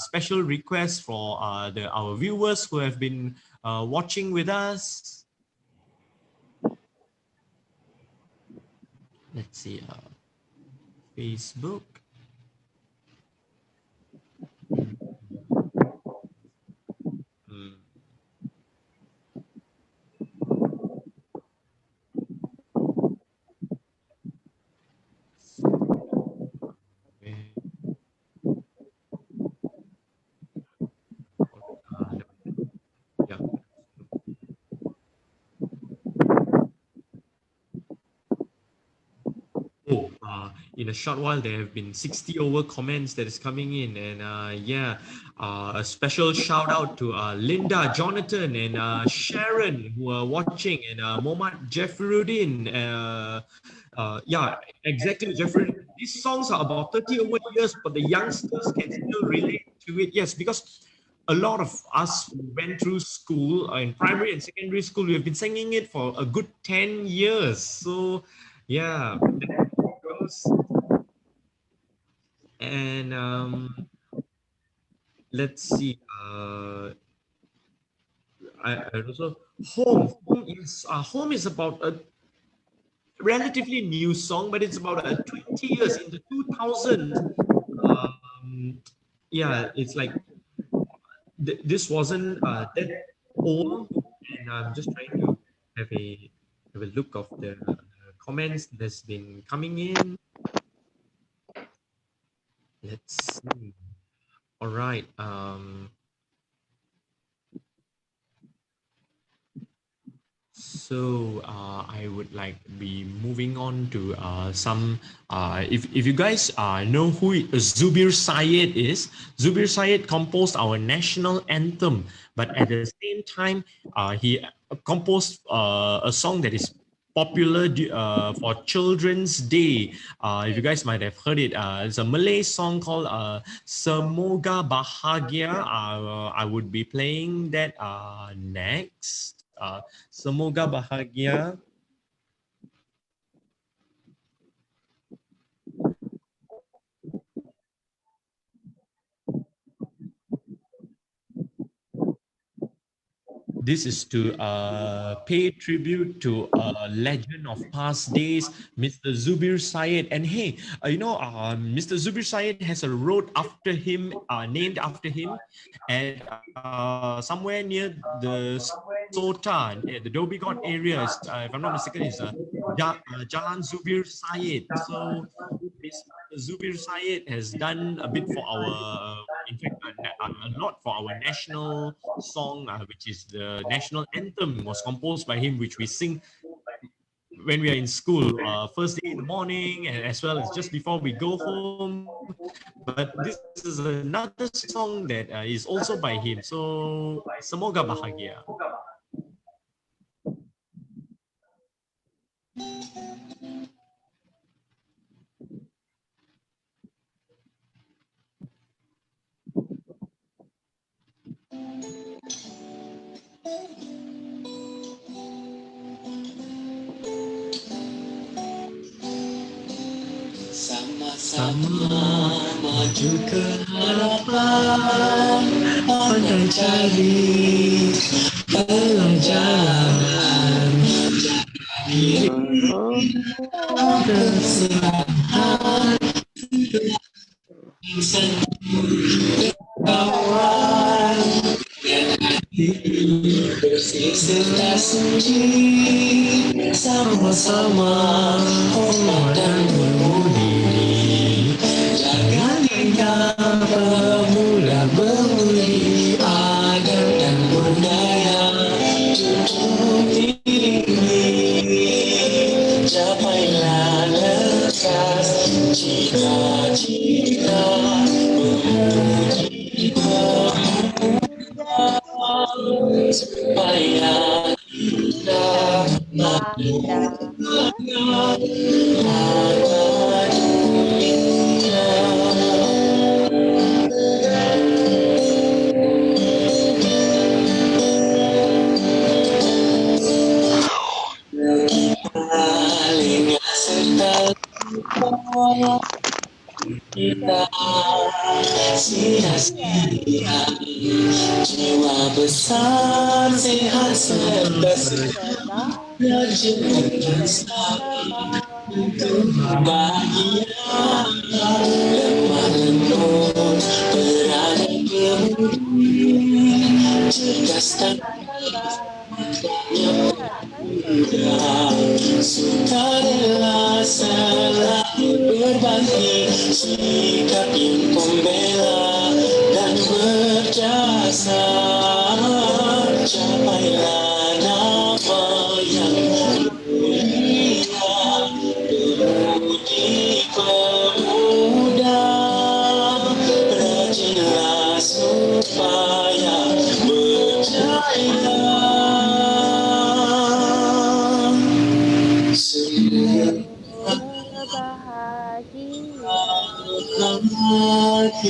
special requests for our viewers who have been watching with us. Let's see. Facebook. Yeah, in a short while there have been 60 over comments that is coming in, and a special shout out to Linda, Jonathan, and Sharon who are watching, and Mohammad Jeffruddin. Yeah, exactly, Jeffrey. These songs are about 30 over years, but the youngsters can still relate to it. Yes, because a lot of us who went through school in primary and secondary school, we have been singing it for a good 10 years. So, yeah, that goes. And let's see. I also home. Home is home is about a relatively new song, but it's about 20 years in the 2000s. Um, yeah, it's like this wasn't that old, and I'm just trying to have a look of the comments that's been coming in. Let's see. All right. So I would like be moving on to some. If you guys know who Zubir Sayed is, Zubir Sayed composed our national anthem, but at the same time, he composed a song that is popular for Children's Day. If you guys might have heard it, it's a Malay song called Semoga Bahagia. I would be playing that next. Semoga bahagia. This is to pay tribute to a legend of past days, Mr. Zubir Sayed. And hey, Mr. Zubir Sayed has a road after him, named after him, at somewhere near the Sota, near the Dhoby Ghaut area. If I'm not mistaken, is Jalan Zubir Sayed. So Mr. Zubir Sayed has done a bit for our, in fact, a lot for our national song, which is the national anthem, was composed by him, which we sing when we are in school, first day in the morning, and as well as just before we go home. But this is another song that is also by him. So, Semoga Bahagia. Sama-sama maju ke harapan, pandai cari pelajaran, diri berserah kawan, hati bersih serta suci, sama-sama hormat dan berbudi. Jangan hingga bermula bermuli adab dan budaya, junjung tinggi, capailah lekas cita-cita, memuji supaya kita kita sia-sia jiwa besar sehat serta rajin untuk bahagia, lemah lembut berani kemudi, cerdas dan sukarela selalu berbakti, sikap yang pembela dan berjasa, capailah nama yang mulia, berbudi So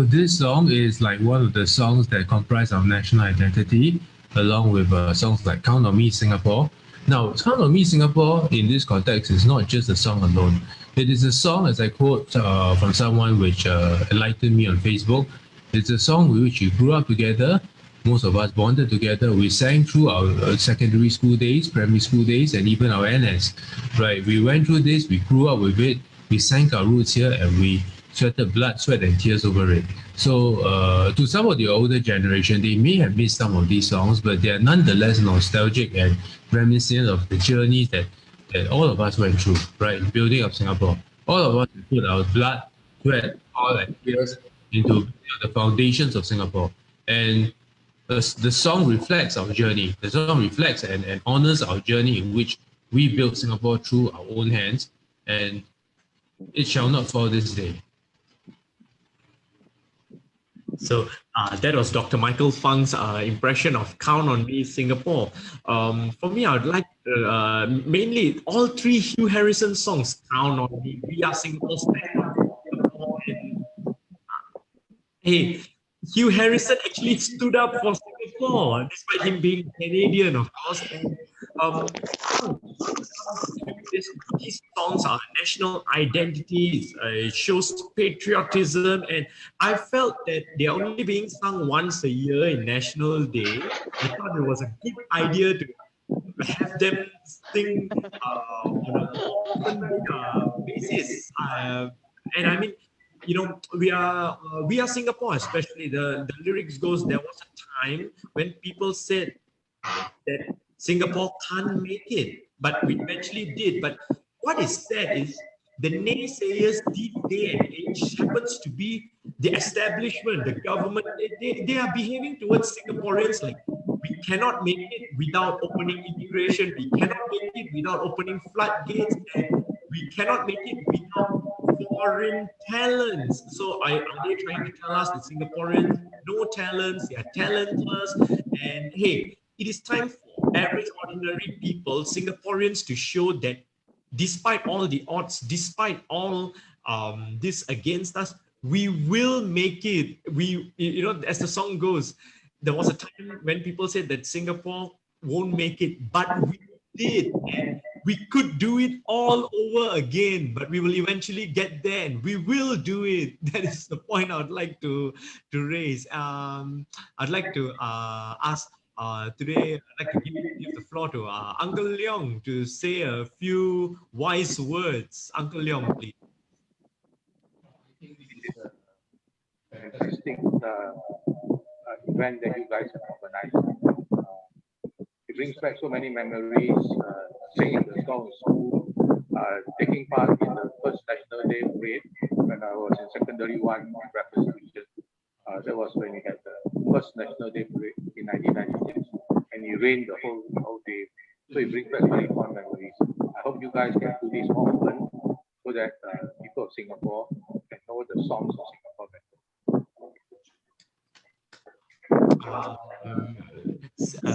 this song is like one of the songs that comprise our national identity, along with songs like "Count on Me, Singapore." Now, "Count on Me, Singapore" in this context is not just a song alone. It is a song, as I quote from someone which enlightened me on Facebook. It's a song with which we grew up together. Most of us bonded together. We sang through our secondary school days, primary school days, and even our NS. Right? We went through this. We grew up with it. We sank our roots here, and we sweated blood, sweat, and tears over it. So, to some of the older generation, they may have missed some of these songs, but they are nonetheless nostalgic and reminiscent of the journeys that all of us went through, right, in building up Singapore. All of us put our blood, sweat, all and tears into the foundations of Singapore. And the song reflects our journey. The song reflects and honors our journey in which we built Singapore through our own hands, and it shall not fall this day. So that was Dr. Michael Fang's impression of "Count on Me, Singapore." For me, I would like mainly all three Hugh Harrison songs: "Count on Me," "We Are Singapore," "Stand Up for Singapore," and hey, Hugh Harrison actually stood up for Singapore, despite him being Canadian, of course. And these songs are national identities. It shows patriotism, and I felt that they're only being sung once a year in National Day. I thought it was a good idea to have them sing on a more often basis. And I mean, we are Singapore, especially the lyrics goes. There was a time when people said that Singapore can't make it, but we eventually did. But what is sad is the naysayers this day and age happens to be the establishment, the government. They are behaving towards Singaporeans like we cannot make it without opening immigration, we cannot make it without opening floodgates, and we cannot make it without foreign talents. So are they trying to tell us that Singaporeans no talents, they are talentless? And hey, it is time for average ordinary people, Singaporeans, to show that despite all the odds, despite all this against us, we will make it. As the song goes, there was a time when people said that Singapore won't make it, but we did, and we could do it all over again, but we will eventually get there and we will do it. That is the point I would like to raise. I'd like to ask today, I'd like to give the floor to Uncle Leong to say a few wise words. Uncle Leong, please. Fantastic event that you guys have organized. It brings back so many memories, singing the songs, taking part in the first National Day parade when I was in secondary 1 in Raffles Region. That was when we had the first National Day parade in 1996, and it rained the whole day. So it brings back very fond memories. I hope you guys can do this more often so that people of Singapore can know the songs of Singapore better.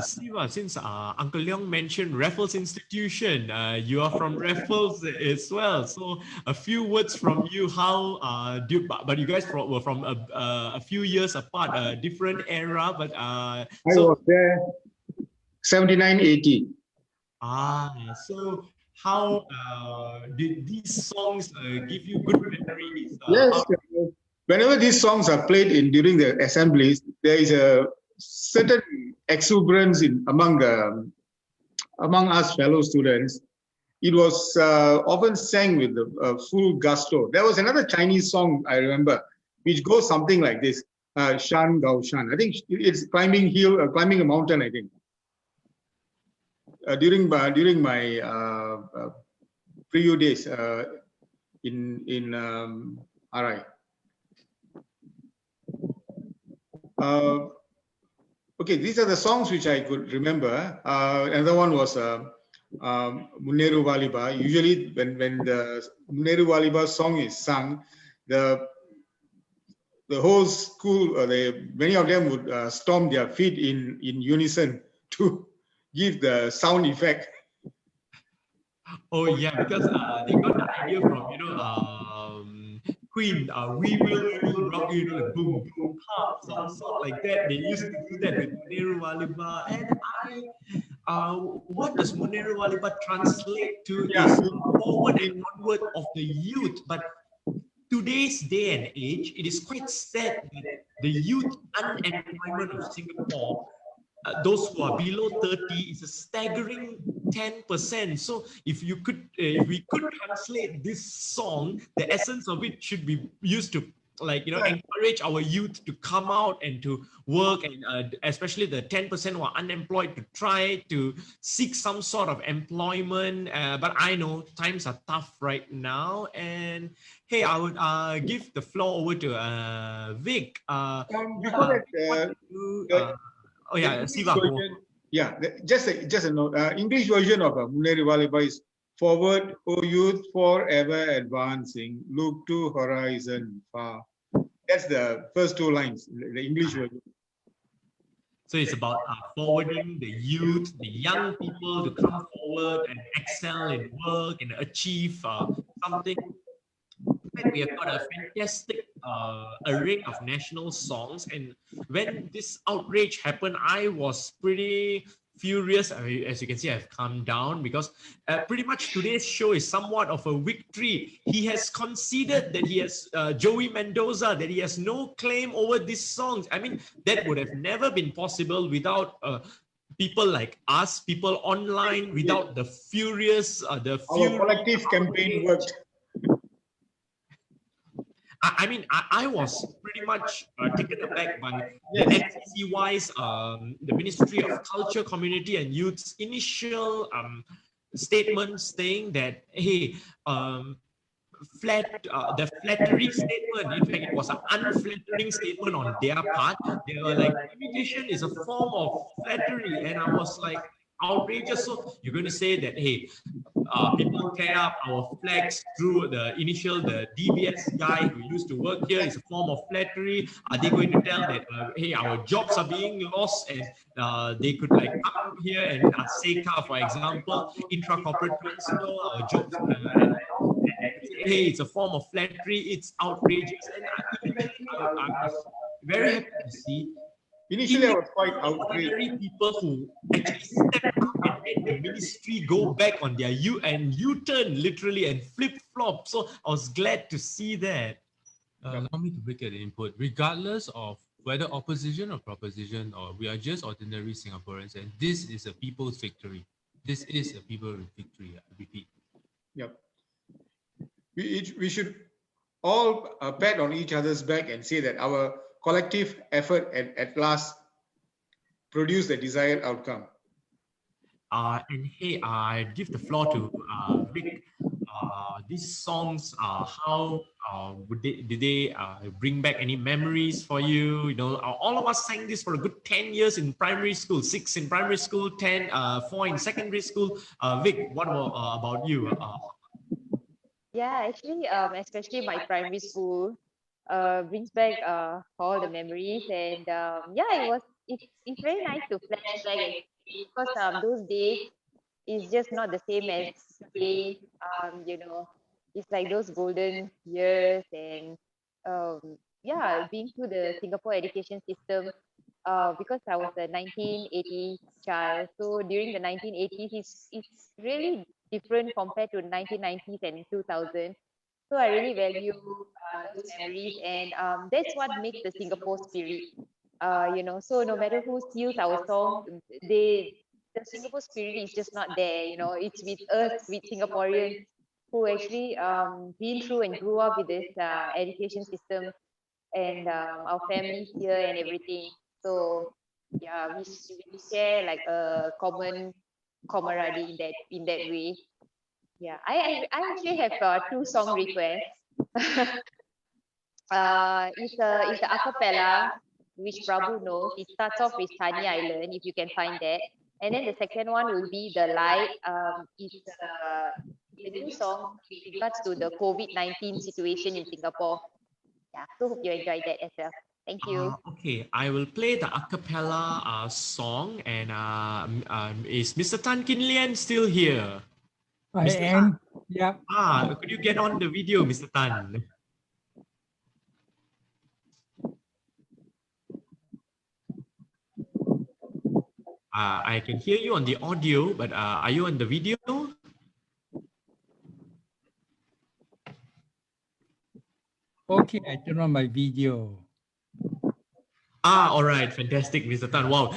Steve, since Uncle Leong mentioned Raffles Institution, you are from Raffles as well. So a few words from you. How but you guys were from a few years apart, a different era. But I was there 79-80. So how did these songs give you good memories? Yes, whenever these songs are played during the assemblies, there is a certain exuberance among us fellow students. It was often sang with full gusto. There was another Chinese song I remember, which goes something like this: "Shan Gao Shan." I think it's climbing a mountain. I think during my pre-U days in RI. Okay, these are the songs which I could remember. Another one was Muneru Waliba. Usually when the Muneru Waliba song is sung, the whole school, many of them would stomp their feet in unison to give the sound effect. Oh yeah, because they got the idea from Queen. We will rock you, like boom boom pop, some sort like that. They used to do that with Muneru Waliba, and what does Muneru Waliba translate to is forward and onward of the youth, but today's day and age, it is quite sad that the youth unemployment of Singapore, those who are below 30, is a staggering 10%. So if we could translate this song, the essence of it should be used to, like, encourage our youth to come out and to work, and especially the 10% who are unemployed, to try to seek some sort of employment. But I know times are tough right now, and hey, I would give the floor over to Vic. Before that, What do the oh yeah, English Siva. version, just a note. English version of Muneru Waliba is forward, O youth, forever advancing. Look to horizon far. That's the first two lines, the English version. So it's about forwarding the youth, the young people to come forward and excel in work and achieve something. In fact, we have got a fantastic array of national songs. And when this outrage happened, I was pretty furious. As you can see, I've calmed down, because pretty much today's show is somewhat of a victory. He has conceded that he has Joey Mendoza, that he has no claim over these songs. I mean, that would have never been possible without people like us, people online, without the furious, Our collective campaign worked. I mean, I was pretty much taken aback by the NCCY's, the Ministry of Culture, Community and Youth's initial statement saying that, hey, the flattery statement, in fact, it was an unflattering statement on their part. They were like, imitation is a form of flattery. And I was like, outrageous. So you're going to say that, hey, people tear up our flags through the DBS guy who used to work here is a form of flattery? Are they going to tell that, hey, our jobs are being lost, and they could like come here and say, for example, intra-corporate transfer, our jobs, and hey, it's a form of flattery, it's outrageous. And eventually I was very happy to see Initially, I was quite outraged. ordinary people who actually stepped up and made the ministry go back on their U-turn literally and flip-flop. So I was glad to see that. Allow me to break an input. Regardless of whether opposition or proposition, or we are just ordinary Singaporeans, and this is a people's victory. This is a people's victory, I repeat. Yep. We should all pat on each other's back and say that our collective effort at last produced the desired outcome. And hey, I give the floor to Vic. These songs, how did they bring back any memories for you? You know, all of us sang this for a good 10 years in primary school, 6 in primary school, 4 in secondary school. Vic, what about you? Yeah, actually, especially my primary school, brings back all the memories, and yeah, it's very nice to flashback actually, because those days is just not the same as today. It's like those golden years, and um, yeah, being through the Singapore education system. Because I was a 1980s child, so during the 1980s, it's really different compared to 1990s and 2000. So I really value those memories, and that's what makes the Singapore spirit. So no matter who steals our song, the Singapore spirit is just not there. It's with us, with Singaporeans who actually been through and grew up with this education system, and our families here and everything. So yeah, we share like a common camaraderie in that way. Yeah, I actually have two song requests. It's a acapella, which Prabu knows. It starts off with Sunny Island, if you can find that. And then the second one will be The Light. It's a new song with regards to the COVID-19 situation in Singapore. Yeah, so hope you enjoyed that as well. Thank you. Okay, I will play the a cappella song. And is Mr. Tan Kin Lian still here? I Mr. am. Tan. Yeah. Could you get on the video, Mr. Tan? I can hear you on the audio, but are you on the video? Okay, I turn on my video. All right, fantastic, Mr. Tan. Wow,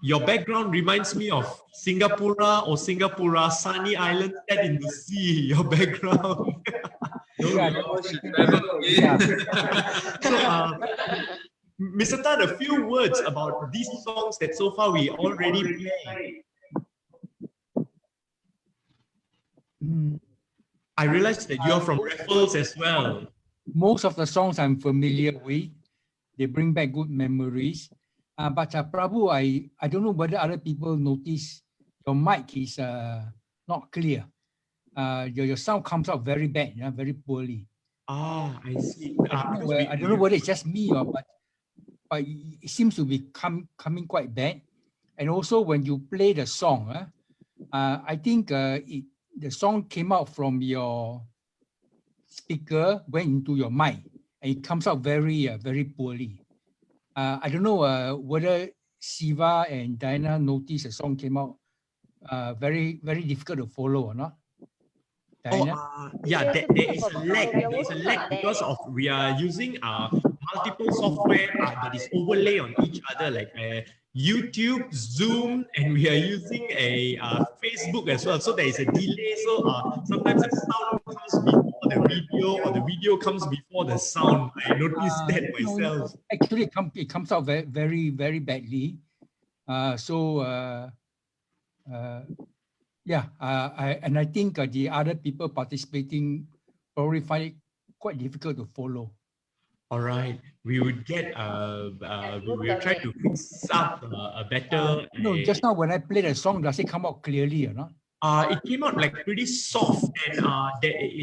your background reminds me of Singapura, sunny island set in the sea. Your background. Yeah, Yeah. So, Mr. Tan, a few words about these songs that so far we already played. I realized that you're from Raffles as well. Most of the songs I'm familiar with. They bring back good memories. But Prabhu, I don't know whether other people notice your mic is not clear. Your sound comes out very bad, very poorly. I see. I don't know whether it's just me or but it seems to be coming quite bad. And also when you play the song, I think the song came out from your speaker, went into your mic, and it comes out very poorly. I don't know whether Siva and Diana noticed the song came out very difficult to follow or not. Diana? Yeah, There's there a is bit a of lag. your There is voice a is lag not because there. of we are using multiple software that is overlay on each other, like YouTube, Zoom, and we are using a Facebook as well. So there is a delay. So sometimes the sound comes before the video, or the video comes before the sound. I noticed that myself. Actually, it comes out very badly. Yeah, I think the other people participating probably find it quite difficult to follow. All right, we would get we will try to fix up a better. No, just now when I play the song, does it come out clearly or not? It came out like pretty soft, and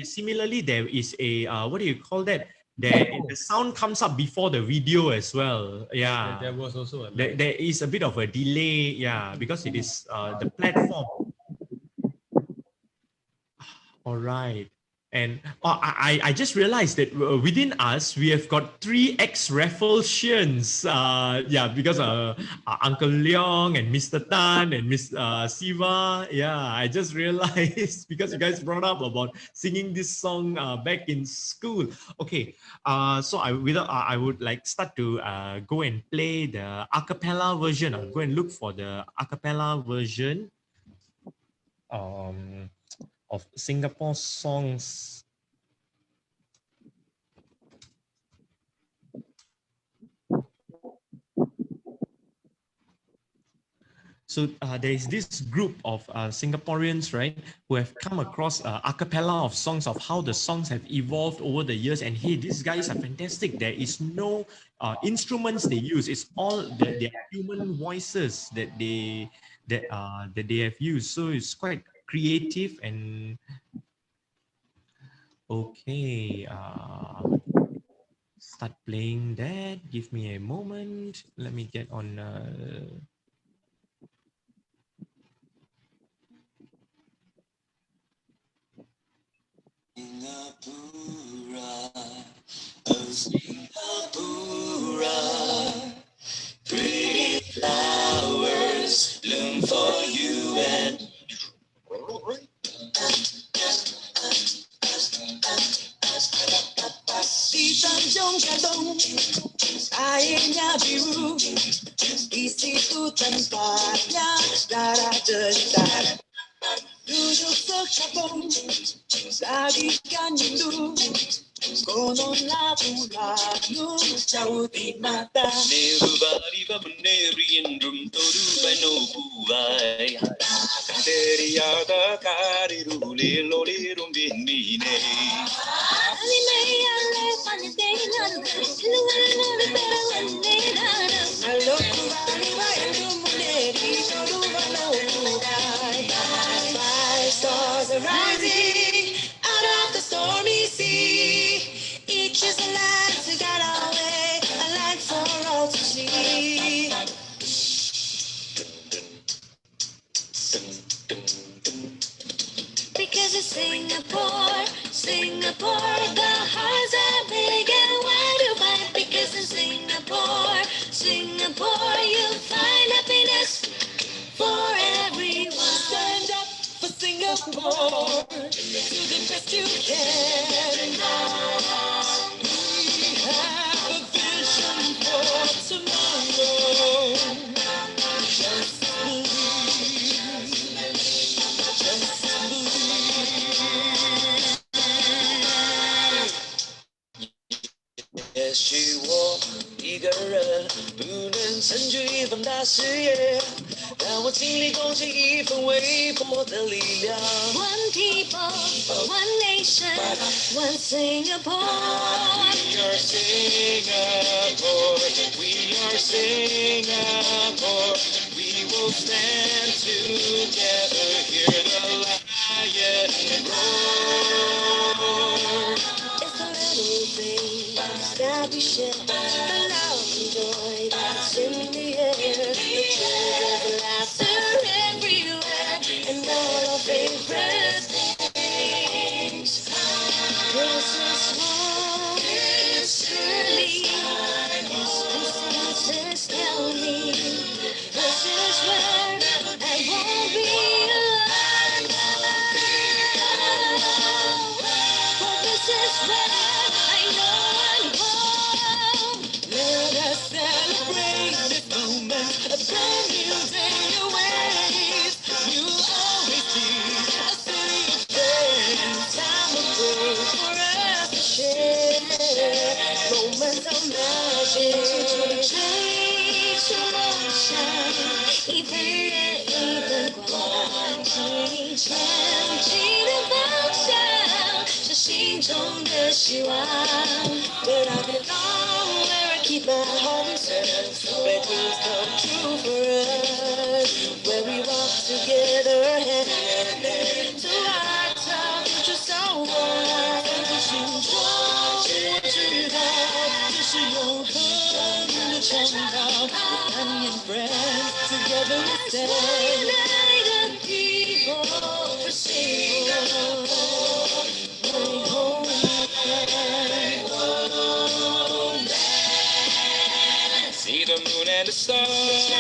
similarly there is a what do you call that? The sound comes up before the video as well. Yeah, There was also a there is a bit of a delay. Yeah, because it is the platform. All right. And I just realized that within us, we have got 3 ex-Rafflesians. Yeah, because Uncle Leong and Mr. Tan and Miss Siva. Yeah, I just realized because you guys brought up about singing this song back in school. Okay, so I would like start to go and play the a cappella version. I'll go and look for the a cappella version. Of Singapore songs. So there is this group of Singaporeans, right, who have come across a cappella of songs, of how the songs have evolved over the years. And hey, these guys are fantastic. There is no instruments they use. It's all their human voices that they have used. So it's quite creative. And okay, start playing that. Give me a moment. Let me get on. Singapura, oh Singapura, pretty flowers bloom for you and Di Tanjung Shalom, airnya biru, di situ tempatnya darah detar. Duduk secapung, sajikan rindu, konon labu-labu jauh di mata. Neru bariba meneri indrum toru bano buai. Teriada kariru lelo lirum binmine. Hello, bariba indrum meneri toru bano buai. 5 stars are rising out of the stormy sea. Each is a land to get away, a land for all to see. Singapore, you'll find happiness for everyone. Stand up for Singapore, do the best you can. We have a vision for tomorrow. Just believe, just believe.也许我一个人不能撑住一番大事业，但我尽力贡献一份微薄的力量。One people, one nation, one Singapore. We are Singapore. We are Singapore. We will stand together. Hear the lion roar. It's the little things that we share, the love and joy that's in the air, the children's laughter everywhere, and all our favorite things. Christmas morn, it's early, Christmas tell me, this is where I won't be alone. For this is where I know I'm home. Let us celebrate this moment, a brand new day awaits. You'll always be a city of friends, time of grace for us to share, moments of magic. 追逐梦想，一份热一份光芒，提前进的方向，是心中的希望。But I belong where I keep my heart and sense, where dreams come true for us, where we walk together hand in hand, to our top future so bright. 我心中我知道，这是永恒的倡导。Family and friends, together we stand. United people for Singapore, my homeland. See the moon and the stars,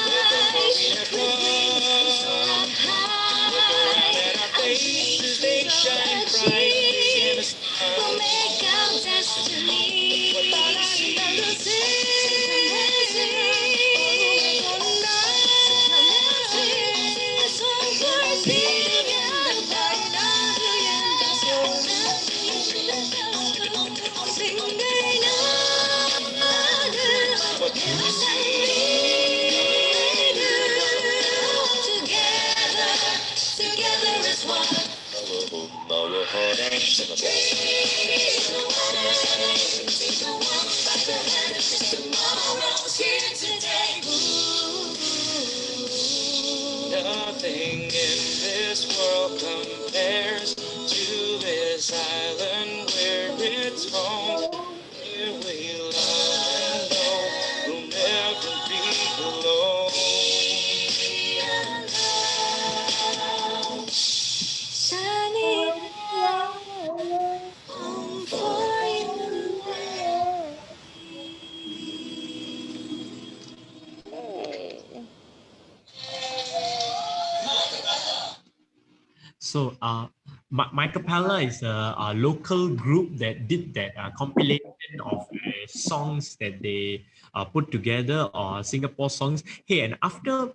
look at what we have come. Look around at our faces, they shine bright in the sun. We'll make our destiny. What do you see? What do you see? Together as one. Our heart and tomorrow's here today. Nothing in this world compares to this island where it's home. Here we love and know we'll never be alone. Sunny home for you. Hey. So, Micapella is a local group that did that compilation of songs that they put together, or Singapore songs. Hey, and after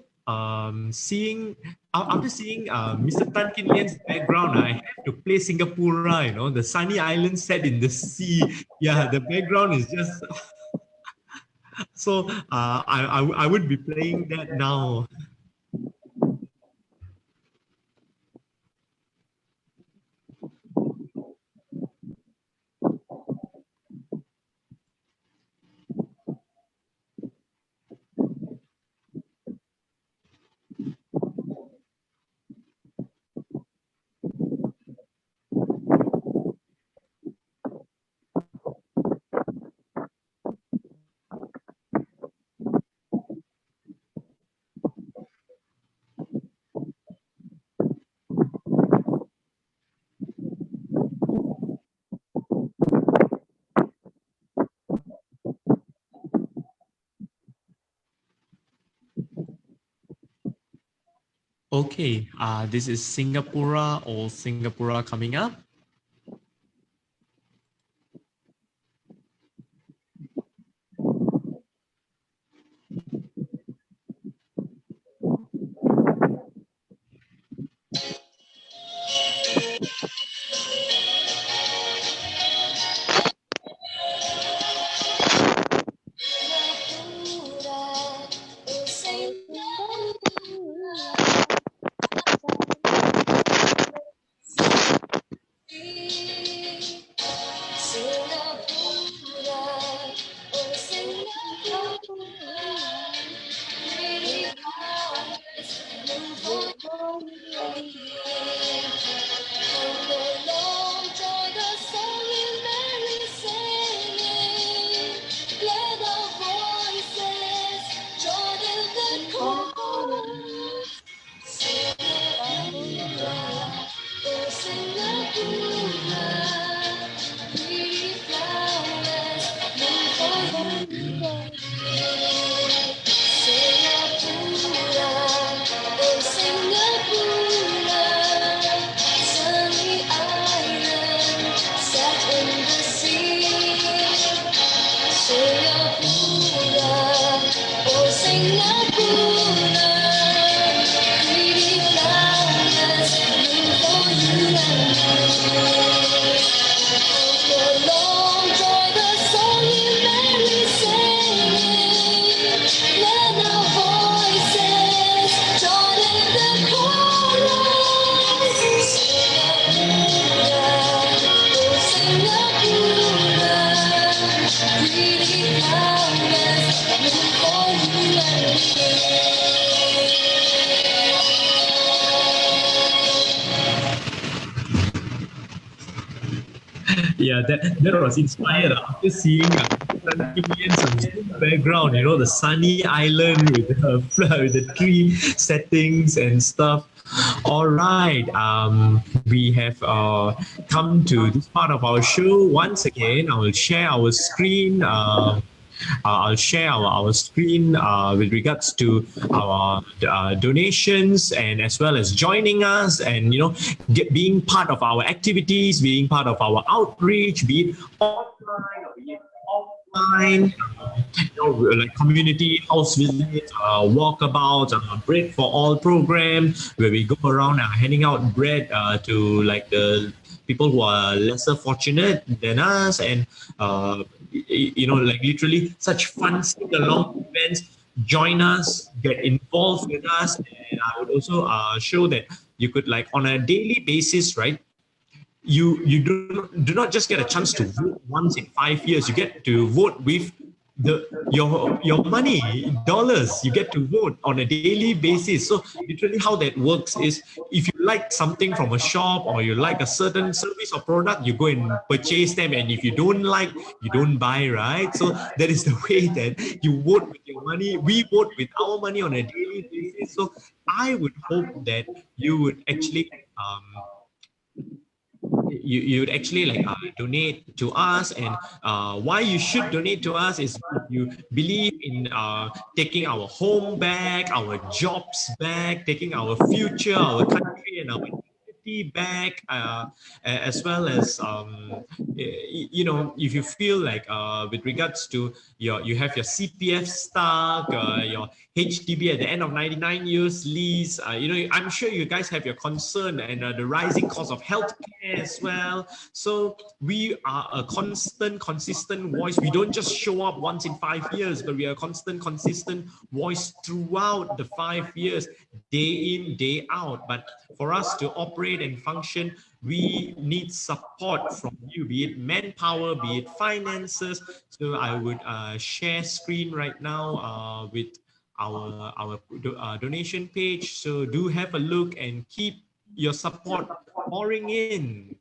seeing Mr. Tan Kin Lian's background, I have to play Singapura. You know, the sunny island set in the sea. Yeah, the background is just so. I would be playing that now. Okay, this is Singapura or Singapura coming up. Oh, Singapore, look for you and me. Sunny island set in the sea. Singapura, oh Singapura, pretty flowers bloom for you and me. So long joy the song you merrily singing, let our voices join in the chorus. Singapura, oh Singapura, pretty flowers bloom for you and Yeah, that was inspired after seeing Tan Kin Lian's Zoom background, you know, the sunny island with with the tree settings and stuff. All right, we have come to this part of our show. Once again, I will share our screen. I'll share our screen with regards to our donations and as well as joining us and being part of our activities, being part of our outreach, be it online or be it offline, like community house visits, walkabouts, bread for all program where we go around handing out bread to like the people who are lesser fortunate than us, and like literally such fun sing along events. Join us, get involved with us, and I would also show that you could, like, on a daily basis, right? You do not just get a chance to vote once in 5 years. You get to vote with your money, dollars. You get to vote on a daily basis. So literally how that works is, if you like something from a shop or you like a certain service or product, you go and purchase them, and if you don't like, you don't buy, right? So that is the way that you vote with your money. We vote with our money on a daily basis. So I would hope that you would actually you would actually, like, donate to us. And why you should donate to us is if you believe in taking our home back, our jobs back, taking our future, our country and our identity back, as well as if you feel like with regards to you have your CPF stuck, your HDB at the end of 99 years lease. I'm sure you guys have your concern, and the rising cost of healthcare as well. So we are a constant, consistent voice. We don't just show up once in 5 years, but we are a constant, consistent voice throughout the 5 years, day in, day out. But for us to operate and function, we need support from you, be it manpower, be it finances. So I would share screen right now with our donation page. So do have a look and keep your support pouring in.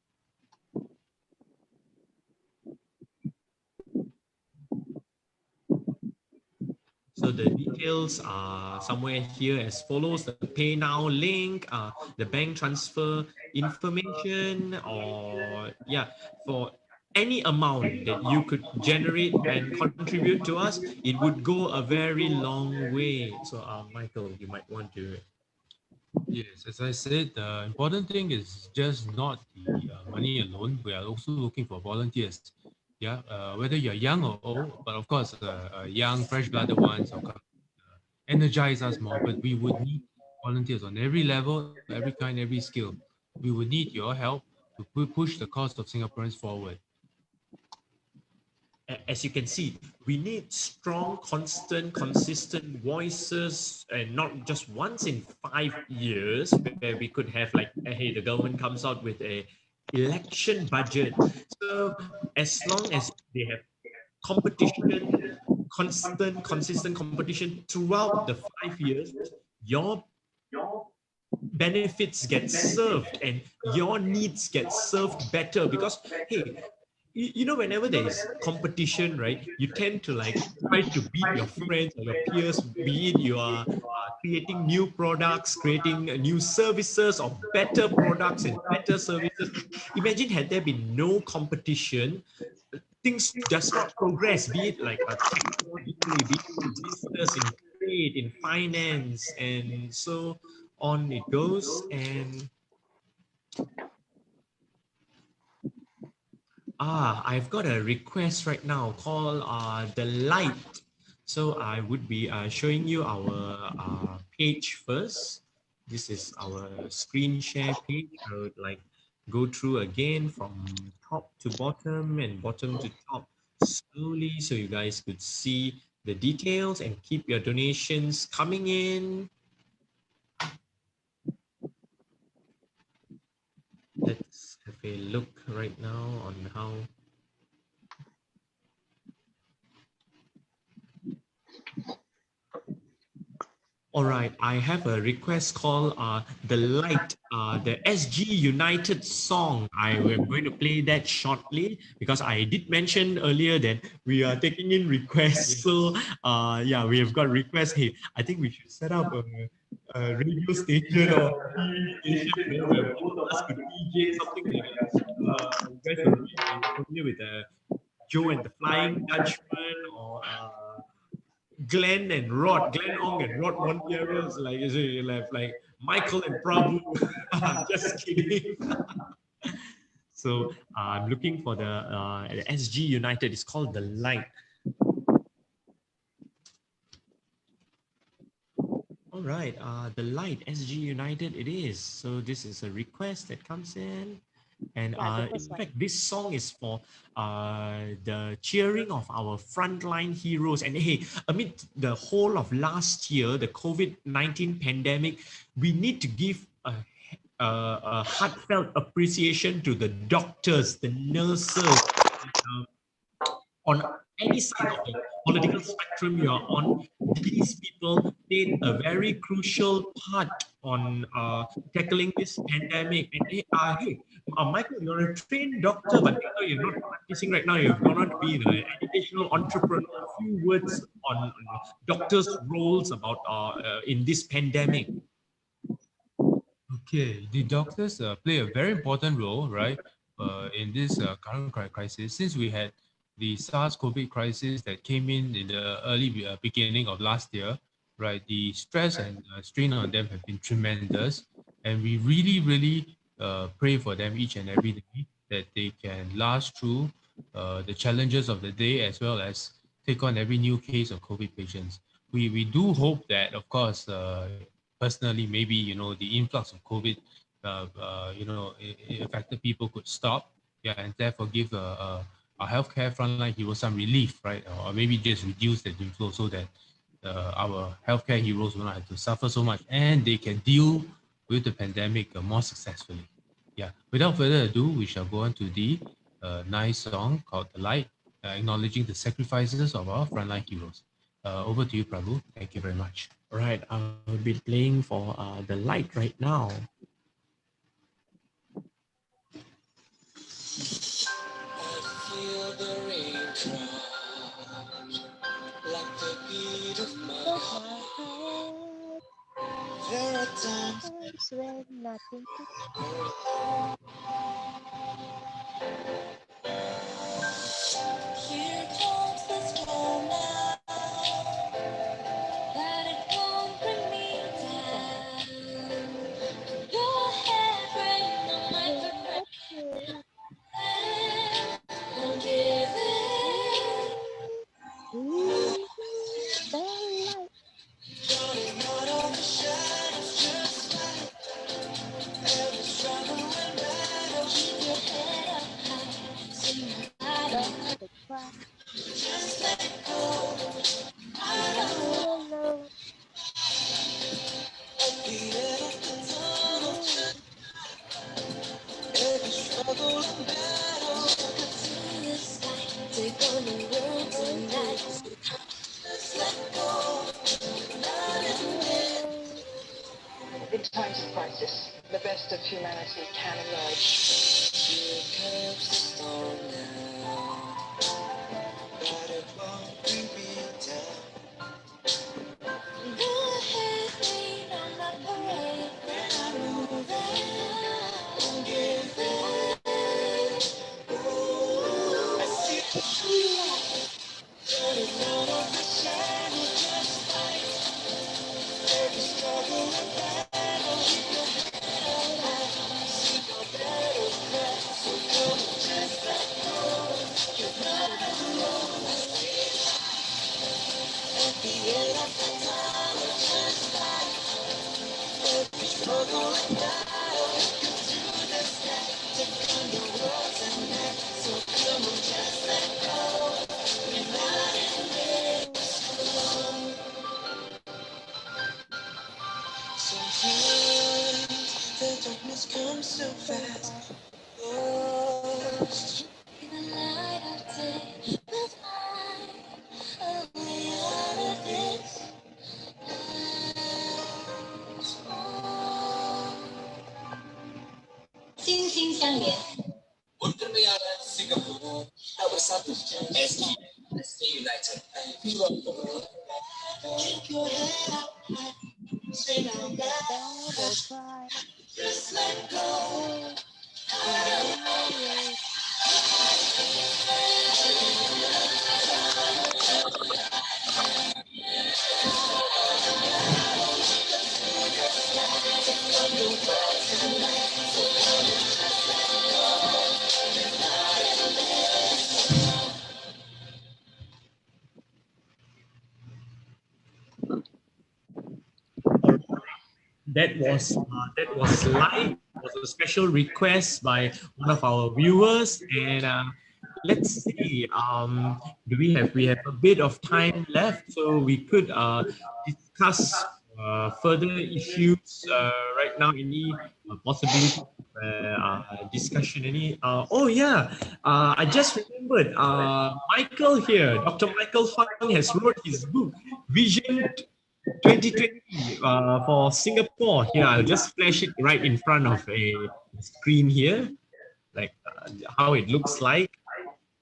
So the details are somewhere here as follows: the Pay Now link, the bank transfer information, or for any amount that you could generate and contribute to us, it would go a very long way. So Michael, you might want to Yes, as I said, the important thing is just not the money alone. We are also looking for volunteers. Yeah, whether you're young or old, but of course, young, fresh-blooded ones or energize us more. But we would need volunteers on every level, every kind, every skill. We would need your help to push the cause of Singaporeans forward. As you can see, we need strong, constant, consistent voices, and not just once in 5 years, where we could have like, hey, the government comes out with a election budget. So as long as they have competition, constant, consistent competition throughout the 5 years, your benefits get served and your needs get served better because hey, whenever there is competition, right, you tend to like try to beat your friends or your peers, be it you are creating new products, creating new services or better products and better services. Imagine had there been no competition, things does not progress, be it like technologically, be it in business, in trade, in finance, and so on it goes. And I've got a request right now called the light. So I would be showing you our page first. This is our screen share page. I would like go through again from top to bottom and bottom to top slowly so you guys could see the details and keep your donations coming in. Let's have a look right now on how. All right, I have a request called The Light, the SG United song. I am going to play that shortly because I did mention earlier that we are taking in requests. So, yeah, we have got requests. Hey, I think we should set up a radio station or a TV station where both of us could DJ something like you guys are really familiar with Joe and the Flying Dutchman or Glenn and Rod, Glenn Ong and Rod Monteros, like is it like Michael and Prabu. I'm just kidding. So I'm looking for the SG United. It's called The Light. All right, The Light SG United it is. So this is a request that comes in. And Yeah, the in first one. fact, this song is for the cheering of our frontline heroes. And hey, amid the whole of last year, the COVID-19 pandemic, we need to give a heartfelt appreciation to the doctors, the nurses, on any side of the political spectrum you are on. These people played a very crucial part on tackling this pandemic. And hey, Michael, you're a trained doctor, but I know you're not practicing right now. You've gone on to be an educational entrepreneur. A few words on doctors' roles about in this pandemic. Okay, the doctors play a very important role, right, in this current crisis. Since we had the SARS-CoV crisis that came in the early beginning of last year, right, the stress and strain on them have been tremendous, and we really, really pray for them each and every day that they can last through the challenges of the day as well as take on every new case of COVID patients. We do hope that, of course, personally, maybe the influx of COVID, affected people could stop, yeah, and therefore give our healthcare frontline heroes some relief, right, or maybe just reduce the inflow so that our healthcare heroes will not have to suffer so much and they can deal with the pandemic more successfully. Yeah. Without further ado, we shall go on to the nice song called "The Light," acknowledging the sacrifices of our frontline heroes. Over to you, Prabhu. Thank you very much. All right, I'll be playing for The Light right now. Feel the raindrops like the beat of my Of my heart. heart, There are times times when nothing to here comes the storm now, but it won't bring me down. cry. All alone. Every struggle and battle, see the sky, take on the world tonight. Just let go, not in there. In times of crisis, the best of humanity can emerge. Here comes the storm now, but it won't bring me down. Go ahead, rain on my parade when I move in. Don't give in. Ooh, I see the light, turning out of the shadow, just fight. Every struggle and battle, keep your head high. See no battle cry, so come on, just let go. You're not alone. At the end of the tunnel, just like every struggle and battle, look to the sky. Take on the world tonight, so come on, just let go. You're not in this alone. Sometimes the darkness comes so fast. Lost in the light of day, but I'm a way out of this. Keep your head up high, say now No battle cry. just let go. Oh, tomorrow. That was live. It was a special request by one of our viewers, and let's see. Do we have a bit of time left, so we could discuss further issues right now? Any possibility discussion? Any? Oh yeah, I just remembered. Michael here, Dr. Michael Fang has wrote his book Vision 2020 for Singapore. Here, I'll just flash it right in front of a screen here, like how it looks like.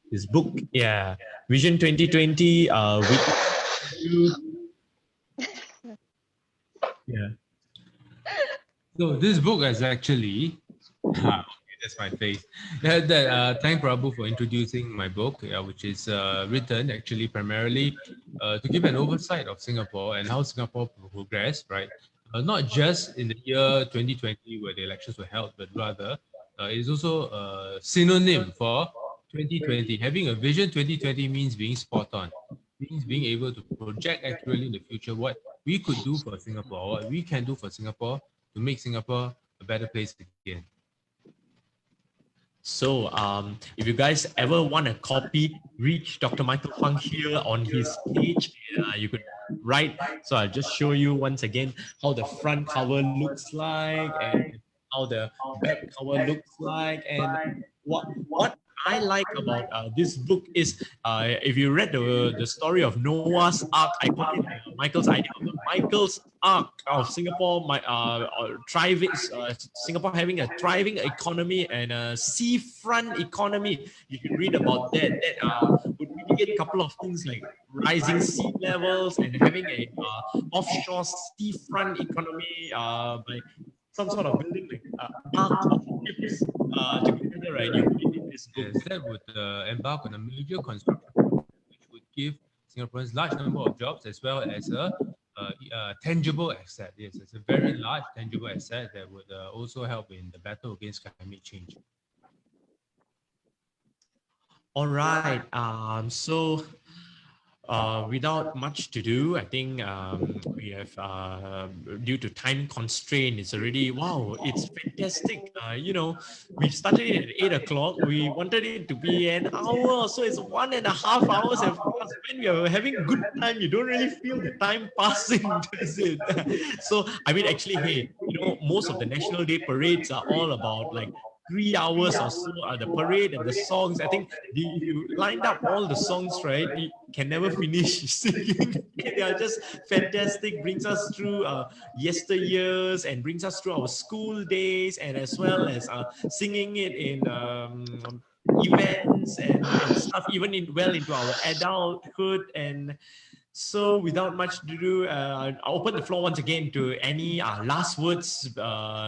His book, yeah, Vision 2020. Yeah. So this book is actually, okay, that's my face. Thank Prabu for introducing my book, which is written actually primarily to give an oversight of Singapore and how Singapore progressed, right? Not just in the year 2020 where the elections were held, but rather it is also a synonym for 2020. Having a vision 2020 means being spot on, means being able to project accurately in the future what we could do for Singapore, what we can do for Singapore to make Singapore a better place again. So, if you guys ever want a copy, reach Dr. Michael Fang here on his page. You could write. So I'll just show you once again how the front cover looks like and how the back cover looks like, and what I like about this book is if you read the story of Noah's Ark, I call it Michael's idea of the Michael's Ark of Singapore, thriving, Singapore having a thriving economy and a seafront economy. You should read about that. That would mitigate a couple of things like rising sea levels and having a offshore seafront economy by some sort of building like arc of ships together, right? You read in this book. Yes, that would embark on a major construction project, which would give Singaporeans large number of jobs as well as a tangible asset. Yes, it's a very large tangible asset that would also help in the battle against climate change. All right. So without much to do, I think we we have, due to time constraint, it's already, wow, it's fantastic. We started it at 8 o'clock. We wanted it to be an hour, so it's 1.5 hours have passed. When we are having good time, you don't really feel the time passing, does it? So, I mean, actually, hey, most of the National Day parades are all about like 3 hours or so, the parade and the songs. I think if you lined up all the songs, right, you can never finish singing. They are just fantastic, brings us through yesteryears and brings us through our school days, and as well as singing it in events and stuff, even into our adulthood. And so, without much to do, I'll open the floor once again to any last words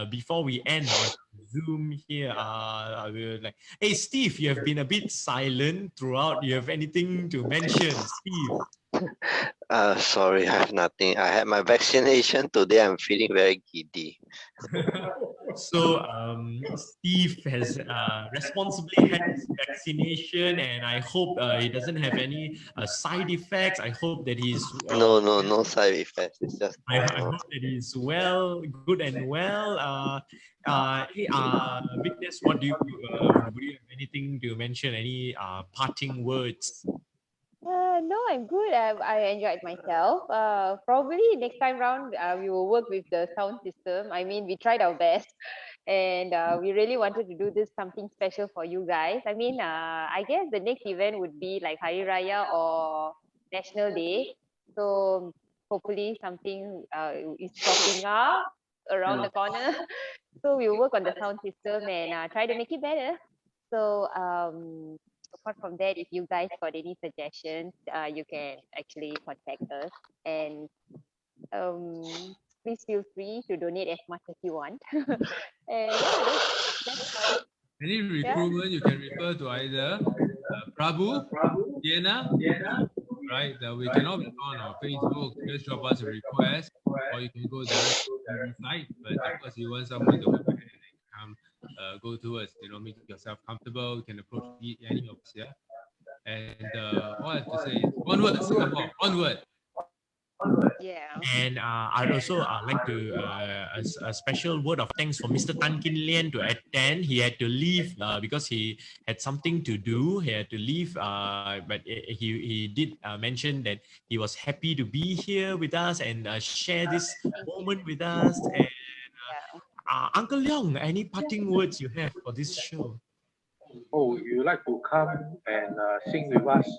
before we end on Zoom here. I will like, hey, Steve, you have been a bit silent throughout. You have anything to mention, Steve? Sorry, I have nothing. I had my vaccination today. I'm feeling very giddy. So Steve has responsibly had his vaccination, and I hope he doesn't have any side effects. I hope that he's No side effects. It's just I hope that he's well, good and well. Hey, Vignes, what do you would you have anything to mention? Any parting words? No, I'm good. I enjoyed myself. Probably next time round, we will work with the sound system. I mean, we tried our best, and we really wanted to do this something special for you guys. I mean, I guess the next event would be like Hari Raya or National Day. So hopefully something is popping up around the corner. So we'll work on the sound system and try to make it better. So apart from that, if you guys got any suggestions, you can actually contact us, and um, please feel free to donate as much as you want. And yeah, that's Any yeah. recruitment, you can refer to either Prabu, Diana, me, right? We can all be found on our Facebook. Just drop us a request, or you can go direct to the site. But of course, you want someone to go ahead and come, go to us. Make yourself comfortable. You can approach any of us, yeah. And all I have to say is one word, Singapore. One word. Yeah. And I'd also like to a special word of thanks for Mr. Tan Kin Lian to attend. He had to leave because he had something to do. He had to leave, but he did mention that he was happy to be here with us and share this moment with us. And Uncle Leong, any parting words you have for this show? Oh, you like to come and sing with us?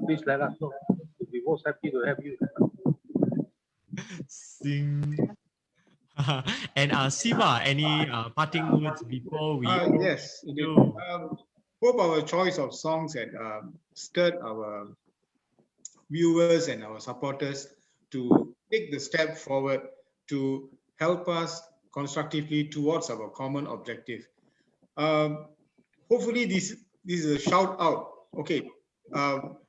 Please let us know. We'll be most happy to have you. Sing. And Siva, any parting words before we? Yes, indeed. Hope our choice of songs had stirred our viewers and our supporters to take the step forward to help us constructively towards our common objective. Hopefully, this is a shout out. Okay,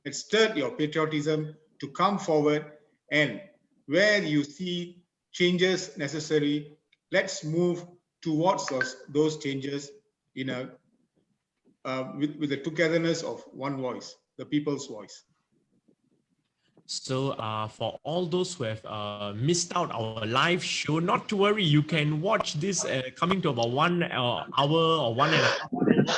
it stirred your patriotism to come forward, and where you see changes necessary, let's move towards those changes in a with the togetherness of one voice, the people's voice. So for all those who have missed out our live show, not to worry, you can watch this coming to about 1 hour or 1.5 hours.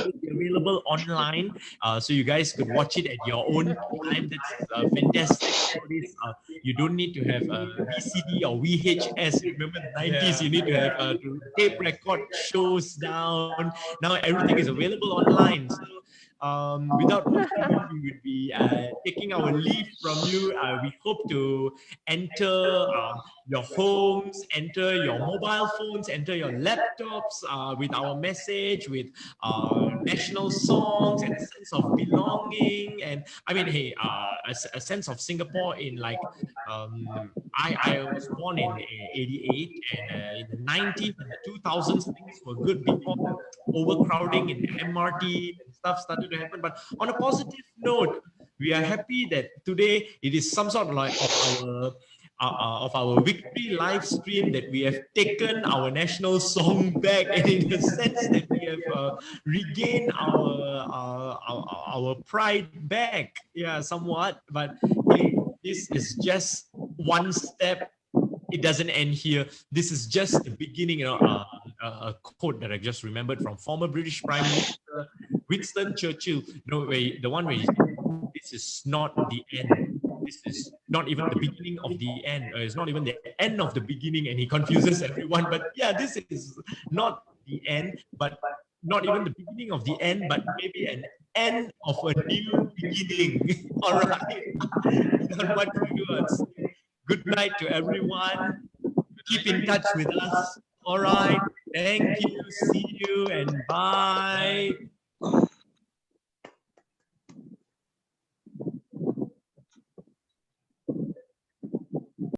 It will be available online, so you guys could watch it at your own time. That's fantastic. Nowadays, you don't need to have a VCD or VHS. Remember the 90s, you need to have to tape record shows down. Now everything is available online. So without much ado, we would be taking our leave from you. We hope to enter your homes, enter your mobile phones, enter your laptops with our message, with national songs and a sense of belonging. And I mean, hey, a sense of Singapore in like, I was born in 88, and in the 90s and the 2000s, things were good before the overcrowding in MRT and stuff started to happen. But on a positive note, we are happy that today it is some sort of like of our victory live stream that we have taken our national song back, and in the sense that we have regained our pride back, yeah, somewhat. But hey, this is just one step. It doesn't end here. This is just the beginning. A quote that I just remembered from former British Prime Minister Winston Churchill. The one where he said, "This is not the end. This is not even the beginning of the end. It's not even the end of the beginning." And he confuses everyone. But yeah, this is not the end, but not even the beginning of the end, but maybe an end of a new beginning. All right. Not much words. Good night to everyone. Keep in touch with us. All right. Thank you. See you and bye.